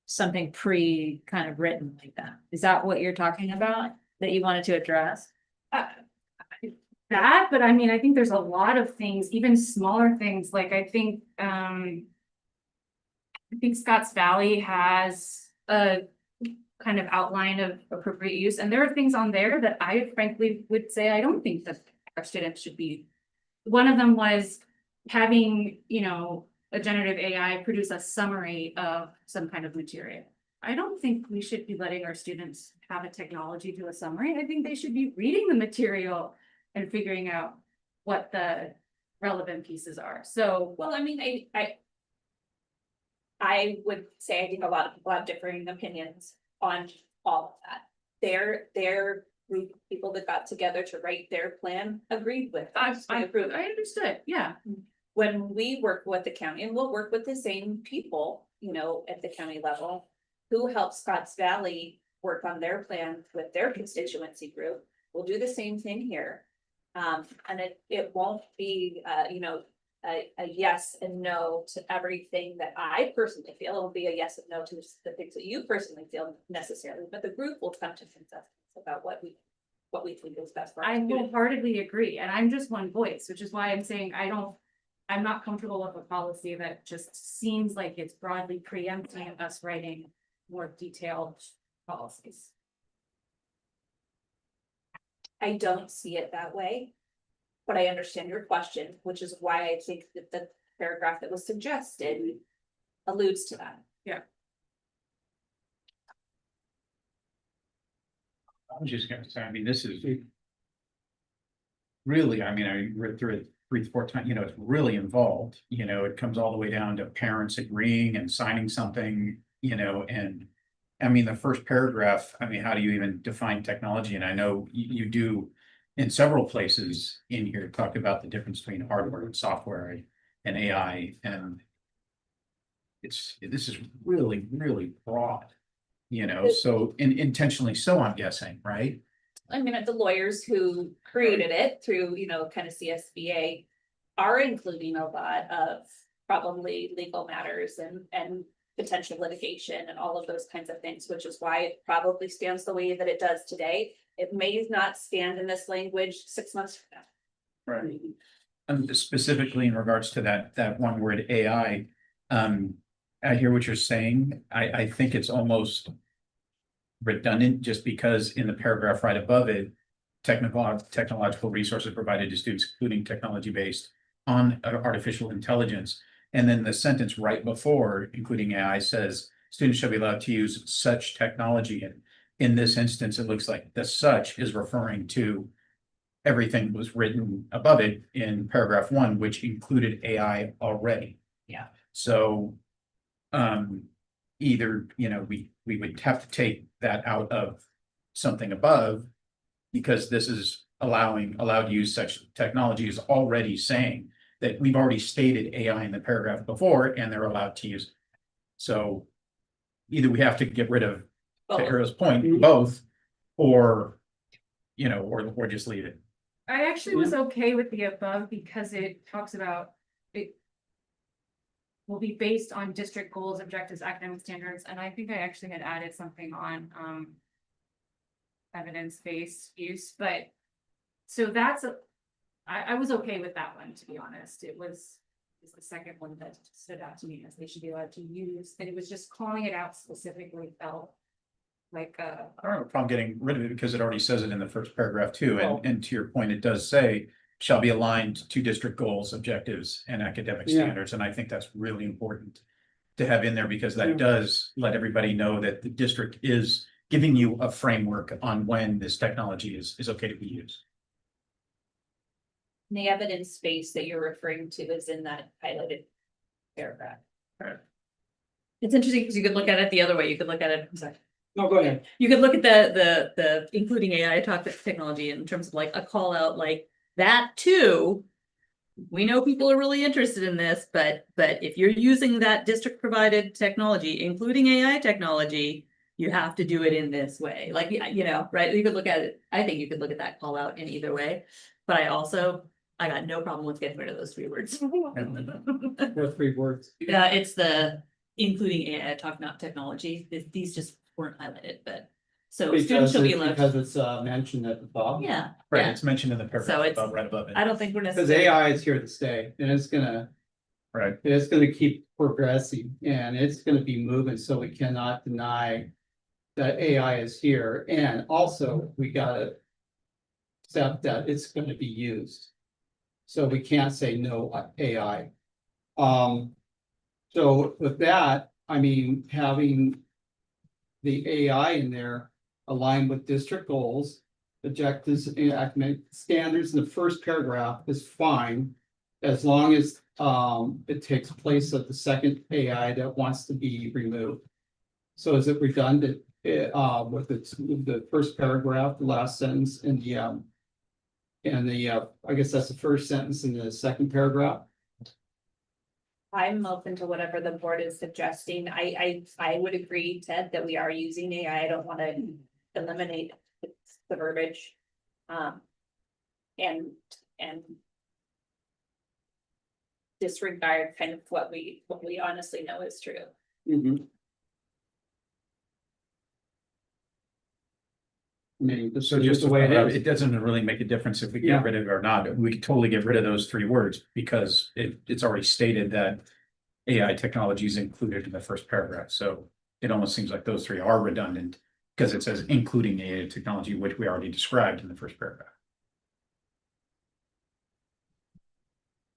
B: something kind of written like that. Is that what you're talking about that you wanted to address?
A: But I mean, I think there's a lot of things, even smaller things, like I think Scotts Valley has a kind of outline of appropriate use, and there are things on there that I frankly would say I don't think that our students should be. One of them was having, you know, a generative AI produce a summary of some kind of material. I don't think we should be letting our students have a technology do a summary. I think they should be reading the material and figuring out what the relevant pieces are. So,
I: well, I mean, I would say I think a lot of people have differing opinions on all of that. Their group of people that got together to write their plan agreed with us.
A: I understood, yeah.
I: When we work with the county, and we'll work with the same people, you know, at the county level, who helped Scotts Valley work on their plan with their constituency group, we'll do the same thing here. And it won't be, you know, a yes and no to everything that I personally feel. It will be a yes and no to the things that you personally feel necessarily, but the group will come to consensus about what we think is best for us.
A: I wholeheartedly agree, and I'm just one voice, which is why I'm saying I'm not comfortable with a policy that just seems like it's broadly preempting us writing more detailed policies.
I: I don't see it that way, but I understand your question, which is why I think that the paragraph that was suggested alludes to that.
A: Yeah.
F: I was just gonna say, I mean, this is really, I mean, I read through it three, four times, you know, it's really involved, you know, it comes all the way down to parents agreeing and signing something, you know, and I mean, the first paragraph, I mean, how do you even define technology? And I know you do in several places in here, talk about the difference between hardware and software and AI, and this is really, really broad, you know, so intentionally so, I'm guessing, right?
I: I mean, the lawyers who created it through, you know, kind of CSBA are including a lot of probably legal matters and potential litigation and all of those kinds of things, which is why it probably stands the way that it does today. It may not stand in this language 6 months from now.
F: Right. And specifically in regards to that one word AI, I hear what you're saying. I think it's almost redundant just because in the paragraph right above it, technological resources provided to students, including technology-based on artificial intelligence. And then the sentence right before, including AI, says students shall be allowed to use such technology. And in this instance, it looks like the such is referring to everything that was written above it in paragraph 1, which included AI already.
I: Yeah.
F: So either, you know, we would have to take that out of something above because this is allowed to use such technology is already saying that we've already stated AI in the paragraph before and they're allowed to use it. So either we have to get rid of, to Arrow's point, both, or, you know, or just leave it.
A: I actually was okay with the above because it talks about it will be based on district goals, objectives, academic standards, and I think I actually had added something on evidence-based use, but so that's I was okay with that one, to be honest. It was the second one that stood out to me as they should be allowed to use, and it was just calling it out specifically felt like
F: I don't have a problem getting rid of it because it already says it in the first paragraph too. And to your point, it does say shall be aligned to district goals, objectives, and academic standards. And I think that's really important to have in there because that does let everybody know that the district is giving you a framework on when this technology is okay to be used.
I: The evidence space that you're referring to is in that highlighted paragraph.
C: It's interesting because you could look at it the other way. You could look at it, I'm sorry.
K: No, go ahead.
C: You could look at the including AI technology in terms of like a call out like that too. We know people are really interested in this, but if you're using that district provided technology, including AI technology, you have to do it in this way. Like, you know, right? You could look at it. I think you could look at that call out in either way. But I got no problem with getting rid of those 3 words.
K: What 3 words?
C: It's the including AI not technology. These just weren't highlighted, but so students should be allowed.
K: Because it's mentioned at the top.
C: Yeah.
F: Right,
C: Yeah.
F: it's mentioned in the paragraph
C: So it's-
F: right above it.
C: I don't think we're
K: Because
C: necessarily.
K: AI is here to stay and it's gonna keep progressing and it's gonna be moving, so we cannot deny that AI is here, and also we gotta accept that it's gonna be used. So we can't say no AI. So with that, I mean, having the AI in there aligned with district goals, objectives, and academic standards in the first paragraph is fine. As long as it takes place of the second AI that wants to be removed. So is it redundant with the first paragraph, the last sentence in the I guess that's the first sentence in the second paragraph?
I: I'm open to whatever the board is suggesting. I would agree, Ted, that we are using AI. I don't want to eliminate the verbiage. And disregard kind of what we honestly know is true.
K: I mean, this
F: So
K: is
F: just
K: the way it is.
F: it doesn't really make a difference if we get rid of it or not. We could totally get rid of those 3 words because it's already stated that AI technology is included in the first paragraph. So it almost seems like those 3 are redundant because it says including AI technology, which we already described in the first paragraph.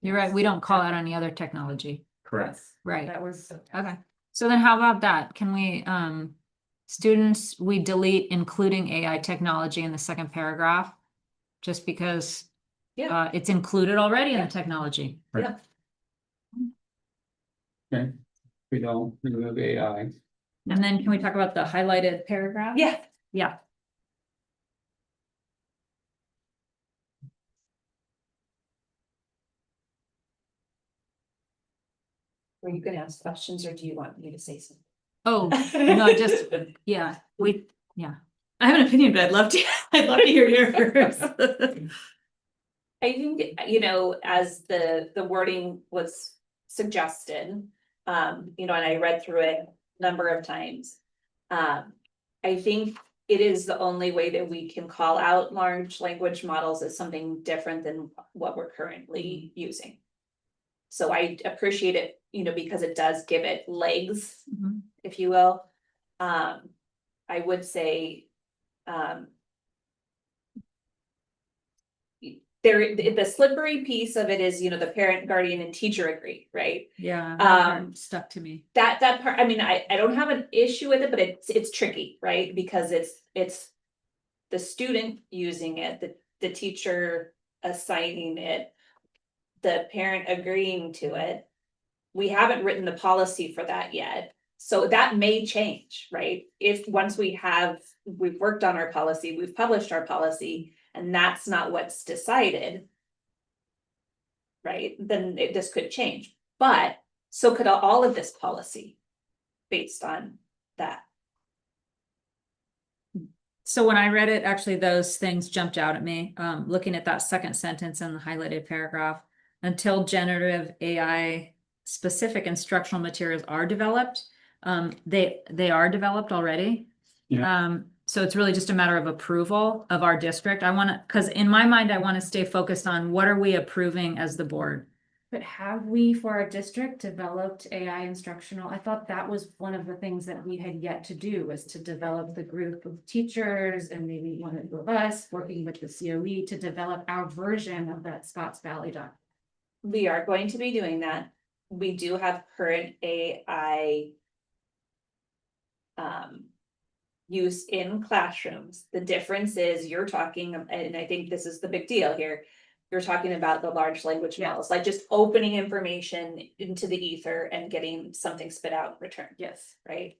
B: You're right, we don't call out any other technology,
F: Correct.
B: right?
A: that was
B: Okay, so then how about that? Can we, students, we delete including AI technology in the second paragraph? Just because It's included already in the technology.
I: Yep.
M: Okay, we don't remove AI.
B: And then can we talk about the highlighted paragraph?
I: Yeah.
B: Yeah.
I: Were you gonna ask questions or do you want me to say something?
B: Oh, no, just, yeah, yeah.
C: I have an opinion, but I'd love to hear yours.
I: I think, you know, as the wording was suggested, you know, and I read through it a number of times. I think it is the only way that we can call out large language models as something different than what we're currently using. So I appreciate it, you know, because it does give it legs,
B: Mhm.
I: if you will. I would say, the slippery piece of it is, you know, the parent, guardian and teacher agree, right?
B: Yeah, that part stuck to me.
I: That part, I mean, I don't have an issue with it, but it's tricky, right? Because it's the student using it, the teacher assigning it, the parent agreeing to it. We haven't written the policy for that yet. So that may change, right? If once we've worked on our policy, we've published our policy, and that's not what's decided. Right, then this could change, but so could all of this policy based on that.
B: So when I read it, actually, those things jumped out at me. Looking at that second sentence in the highlighted paragraph, until generative AI specific instructional materials are developed, they are developed already. So it's really just a matter of approval of our district. I want to, because in my mind, I want to stay focused on what are we approving as the board.
A: But have we, for our district, developed AI instructional? I thought that was one of the things that we had yet to do, was to develop the group of teachers and maybe one of us working with the COE to develop our version of that Scotts Valley doc.
I: We are going to be doing that. We do have current AI use in classrooms. The difference is you're talking, and I think this is the big deal here. You're talking about the large language models, like just opening information into the ether and getting something spit out in return.
A: Yes.
I: Right.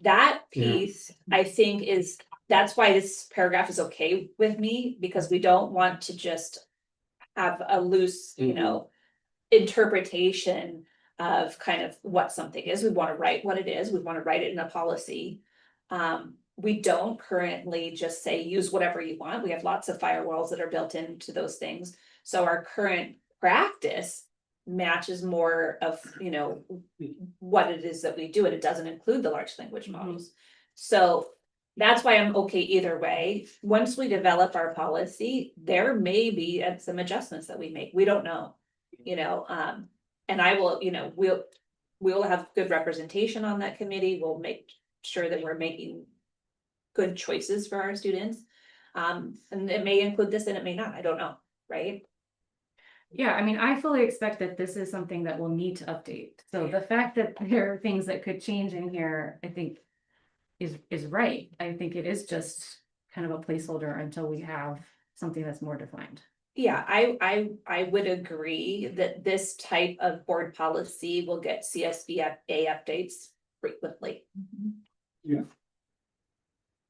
I: That piece, I think, that's why this paragraph is okay with me, because we don't want to just have a loose, you know, interpretation of kind of what something is. We want to write what it is. We want to write it in a policy. We don't currently just say use whatever you want. We have lots of firewalls that are built into those things. So our current practice matches more of, you know, what it is that we do, and it doesn't include the large language models. So that's why I'm okay either way. Once we develop our policy, there may be some adjustments that we make. We don't know, you know, and I will, you know, we'll have good representation on that committee. We'll make sure that we're making good choices for our students. And it may include this and it may not, I don't know, right?
A: Yeah, I mean, I fully expect that this is something that we'll need to update. So the fact that there are things that could change in here, I think is right. I think it is just kind of a placeholder until we have something that's more defined.
I: Yeah, I would agree that this type of board policy will get CSBA updates frequently.
M: Yeah.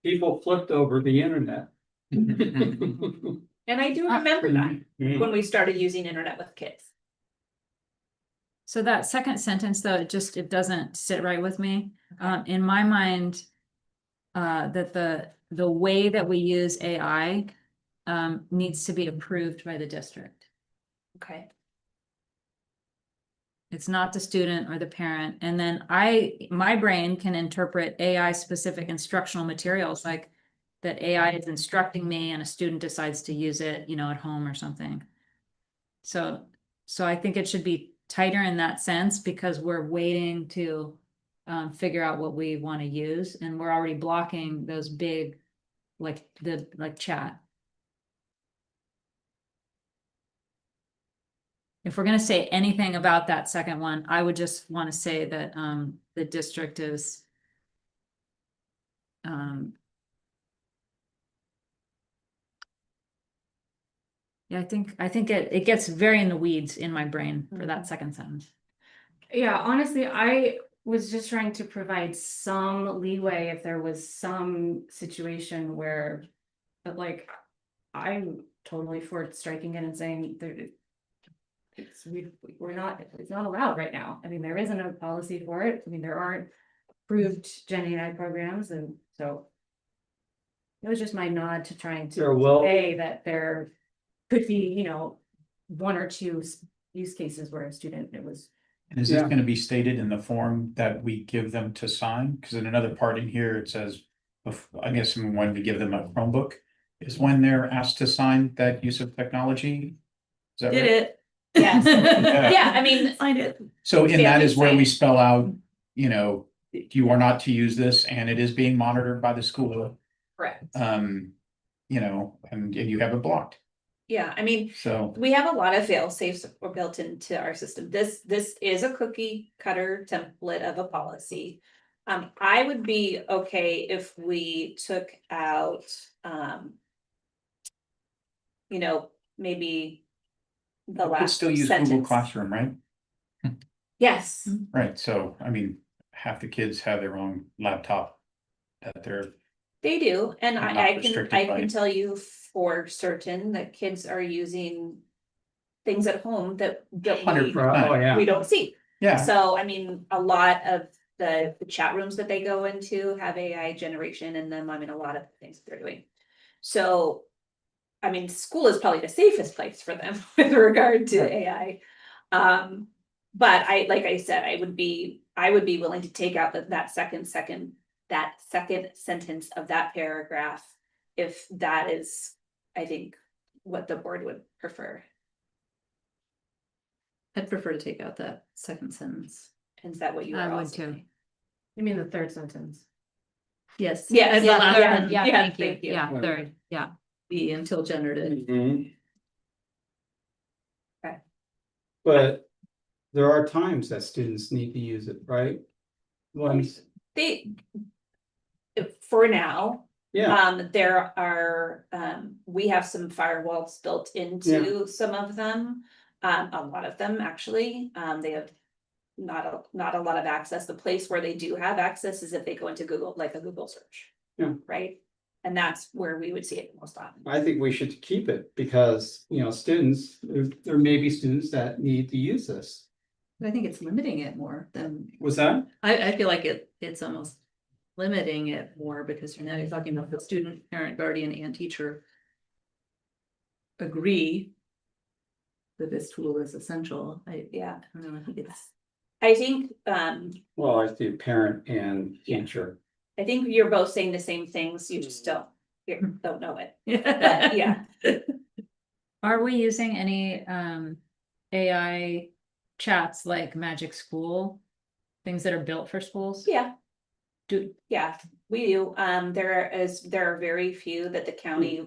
M: People flipped over the internet.
I: And I do remember that when we started using internet with kids.
B: So that second sentence, though, it doesn't sit right with me. In my mind, that the way that we use AI needs to be approved by the district.
I: Okay.
B: It's not the student or the parent. And then my brain can interpret AI specific instructional materials, like that AI is instructing me and a student decides to use it, you know, at home or something. So I think it should be tighter in that sense, because we're waiting to figure out what we want to use, and we're already blocking those big, like chat. If we're going to say anything about that second one, I would just want to say that the district is Yeah, I think it gets very in the weeds in my brain for that second sentence.
A: Yeah, honestly, I was just trying to provide some leeway if there was some situation where, but like, I'm totally for striking it and saying that it's not allowed right now. I mean, there isn't a policy for it. I mean, there aren't approved Gen AI programs, and so it was just my nod to trying to
M: There will-
A: say that there could be, you know, one or two use cases where a student, it was.
F: And is this
M: Yeah.
F: gonna be stated in the form that we give them to sign? Cause in another part in here, it says, I guess when we give them a Chromebook is when they're asked to sign that use of technology. Is that
C: Did
F: right?
C: it.
I: Yes. Yeah, I mean,
C: Signed it.
F: So in
I: Yeah,
F: that
I: we
F: is where we
I: say-
F: spell out, you know, you are not to use this and it is being monitored by the school.
I: correct.
F: You know, and you have it blocked.
I: Yeah, I mean,
F: So
I: we have a lot of fail safes built into our system. This is a cookie cutter template of a policy. I would be okay if we took out, you know, maybe the
F: you could
I: last
F: still use Google
I: sentence.
F: Classroom, right?
I: Yes,
F: Right, so I mean, half the kids have their own laptop that they're,
I: they do, and
F: Not
I: I can,
F: restricted
I: I
F: by
I: can
F: it.
I: tell you for certain that kids are using things at home that we
F: 100%.
M: Oh, yeah.
I: we don't see.
F: yeah,
I: So, I mean, a lot of the chat rooms that they go into have AI generation in them. I mean, a lot of the things that they're doing. So, I mean, school is probably the safest place for them with regard to AI. But like I said, I would be willing to take out that second sentence of that paragraph. If that is, I think, what the board would prefer.
C: I'd prefer to take out that second sentence.
I: Is that what you
B: I
I: are
B: would
I: also
B: too.
I: saying?
A: You mean the third sentence?
C: Yes.
I: Yes,
C: And the
I: yeah,
C: last
I: yeah,
C: one,
I: yeah,
B: Thank you,
I: thank you.
B: yeah, third, yeah.
C: be until generative.
M: Mhm.
I: Okay.
M: But there are times that students need to use it, right? Once,
I: For now,
M: yeah,
I: there are, we have some firewalls built into some of them. A lot of them, actually, they have not a lot of access. The place where they do have access is if they go into Google, like a Google search.
M: Yeah.
I: Right? And that's where we would see it most often.
M: I think we should keep it because, you know, students, there may be students that need to use this.
C: I think it's limiting it more than,
M: Was that?
C: I feel like it's almost limiting it more because you're now talking about the student, parent, guardian, and teacher agree that this tool is essential.
I: Yeah,
C: I don't know, I think it's.
I: I think,
M: Well, I see parent and teacher.
I: I think you're both saying the same things, you just don't know it.
C: Yeah.
I: But yeah,
B: Are we using any AI chats like Magic School? Things that are built for schools?
I: yeah.
B: Yeah,
I: We do, there are very few that the county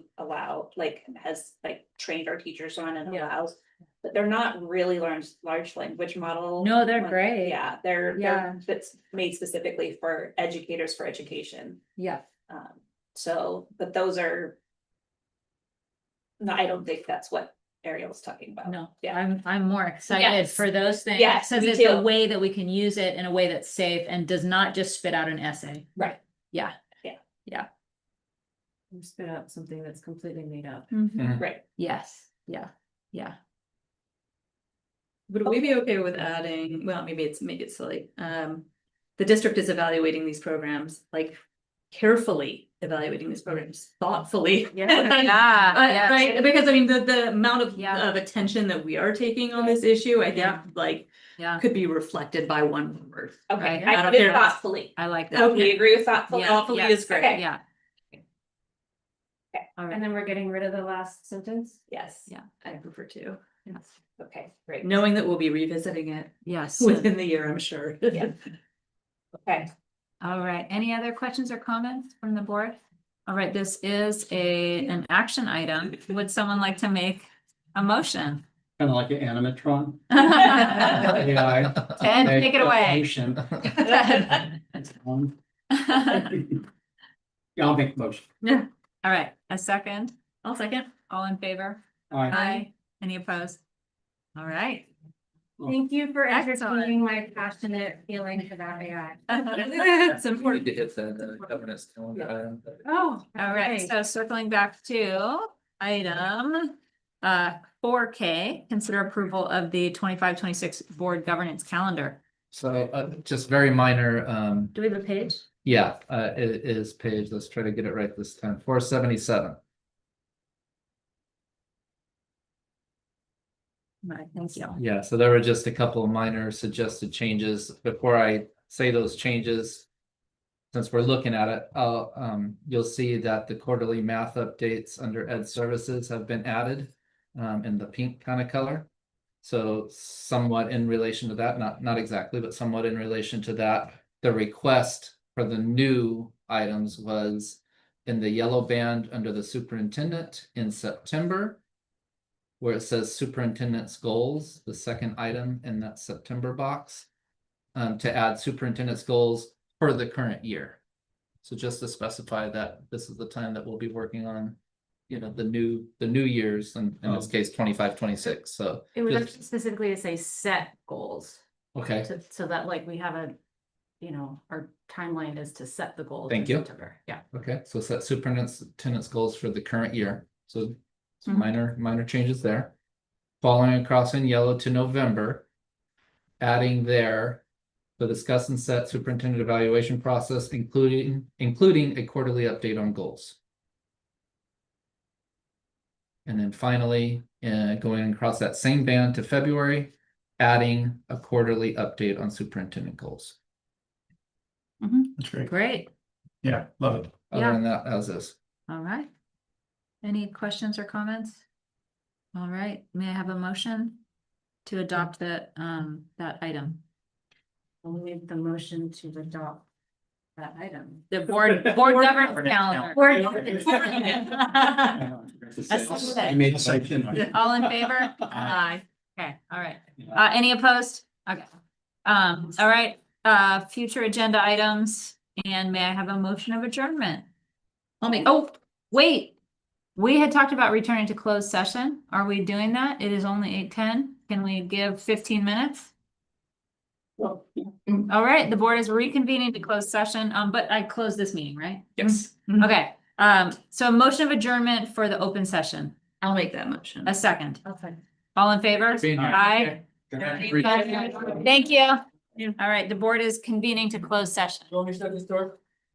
I: has trained our teachers on and
B: Yeah.
I: allows. But they're not really large language model.
B: No, they're great.
I: Yeah, that's made specifically for educators for education.
B: yeah,
I: So, but those are. No, I don't think that's what Ariel's talking about.
B: no,
I: Yeah,
B: I'm more excited
I: Yes.
B: for those things.
I: Yes,
B: Cause
I: me
B: it's a
I: too.
B: way that we can use it in a way that's safe and does not just spit out an essay.
I: right,
B: Yeah.
I: Yeah.
B: Yeah.
A: You spit out something that's completely made up.
I: right.
B: Yes, yeah, yeah.
C: Would we be okay with adding, well, maybe it's silly, the district is evaluating these programs, like carefully evaluating these programs, thoughtfully.
B: Yeah.
C: Right, because I mean, the amount of
B: Yeah.
C: attention that we are taking on this issue, I think,
B: Yeah.
C: like,
B: Yeah,
C: could be reflected by one word.
I: Okay,
B: Right.
C: I
I: I
C: don't
I: put it
C: care.
I: thoughtfully.
B: I like that.
C: Okay.
I: We agree with thoughtfully.
B: Yeah,
C: Thoughtfully
B: yeah.
C: is great.
I: Okay.
B: Yeah.
I: Okay.
B: All
A: And
B: right,
A: then we're getting rid of the last sentence?
I: Yes.
B: Yeah.
C: I prefer to, yes.
I: Okay, great.
C: Knowing that we'll be revisiting it
B: yes.
C: within the year, I'm sure.
I: Yeah. Okay.
B: All right, any other questions or comments from the board? All right, this is an action item. Would someone like to make a motion?
M: Kind of like an animatron.
B: Ted,
M: AI.
B: take it away.
M: Motion.
B: All
M: Yeah, I'll make the motion.
B: right, a second,
C: I'll second.
B: all in favor?
M: Aye.
C: Any opposed? All right.
A: Thank you for
C: Excellent.
A: entertaining my passionate feelings about AI.
C: It's
H: We
C: important.
H: need to hit the governance calendar item.
A: Oh,
C: All right, so circling back to item 4K, consider approval of the 25-26 board governance calendar.
H: So just very minor,
C: Do we have a page?
H: yeah, it is page, let's try to get it right this time, 477.
C: All right, thank you.
H: Yeah, so there were just a couple of minor suggested changes. Before I say those changes, since we're looking at it, you'll see that the quarterly math updates under Ed Services have been added in the pink kind of color. So somewhat in relation to that, not exactly, but somewhat in relation to that, the request for the new items was in the yellow band under the superintendent in September, where it says superintendent's goals, the second item in that September box, to add superintendent's goals for the current year. So just to specify that this is the time that we'll be working on, you know, the new years, and in this case, 25-26, so.
C: It was
H: just-
C: actually specifically to say set goals,
H: Okay,
C: so that like we have a, you know, our timeline is to set the goals.
H: Thank
C: in
H: you.
C: September. Yeah.
H: okay, so set superintendent's goals for the current year, so some
C: Mhm.
H: minor changes there. Following across in yellow to November, adding there the discuss and set superintendent evaluation process, including a quarterly update on goals. And then finally, going across that same band to February, adding a quarterly update on superintendent goals.
F: That's great.
C: Great,
F: Yeah, love it.
H: Other than that, as is.
C: all right. Any questions or comments? All right, may I have a motion to adopt that item?
A: I'll make the motion to adopt that item.
C: The board governance calendar.
M: I made a second.
C: All in favor? Aye. Okay, all right. Any opposed? Okay. All right, future agenda items, and may I have a motion of adjournment? Oh, wait. We had talked about returning to closed session. Are we doing that? It is only 8:10. Can we give 15 minutes? All right, the board is reconvening to closed session, but I closed this meeting, right?
H: Yes.
C: Okay, so a motion of adjournment for the open session.
B: I'll make that motion.
C: A second.
A: Okay.
C: All in favor?
H: Being here.
C: Aye.
H: Okay.
C: Thank you. All right, the board is convening to closed session.
J: You want me to shut this door?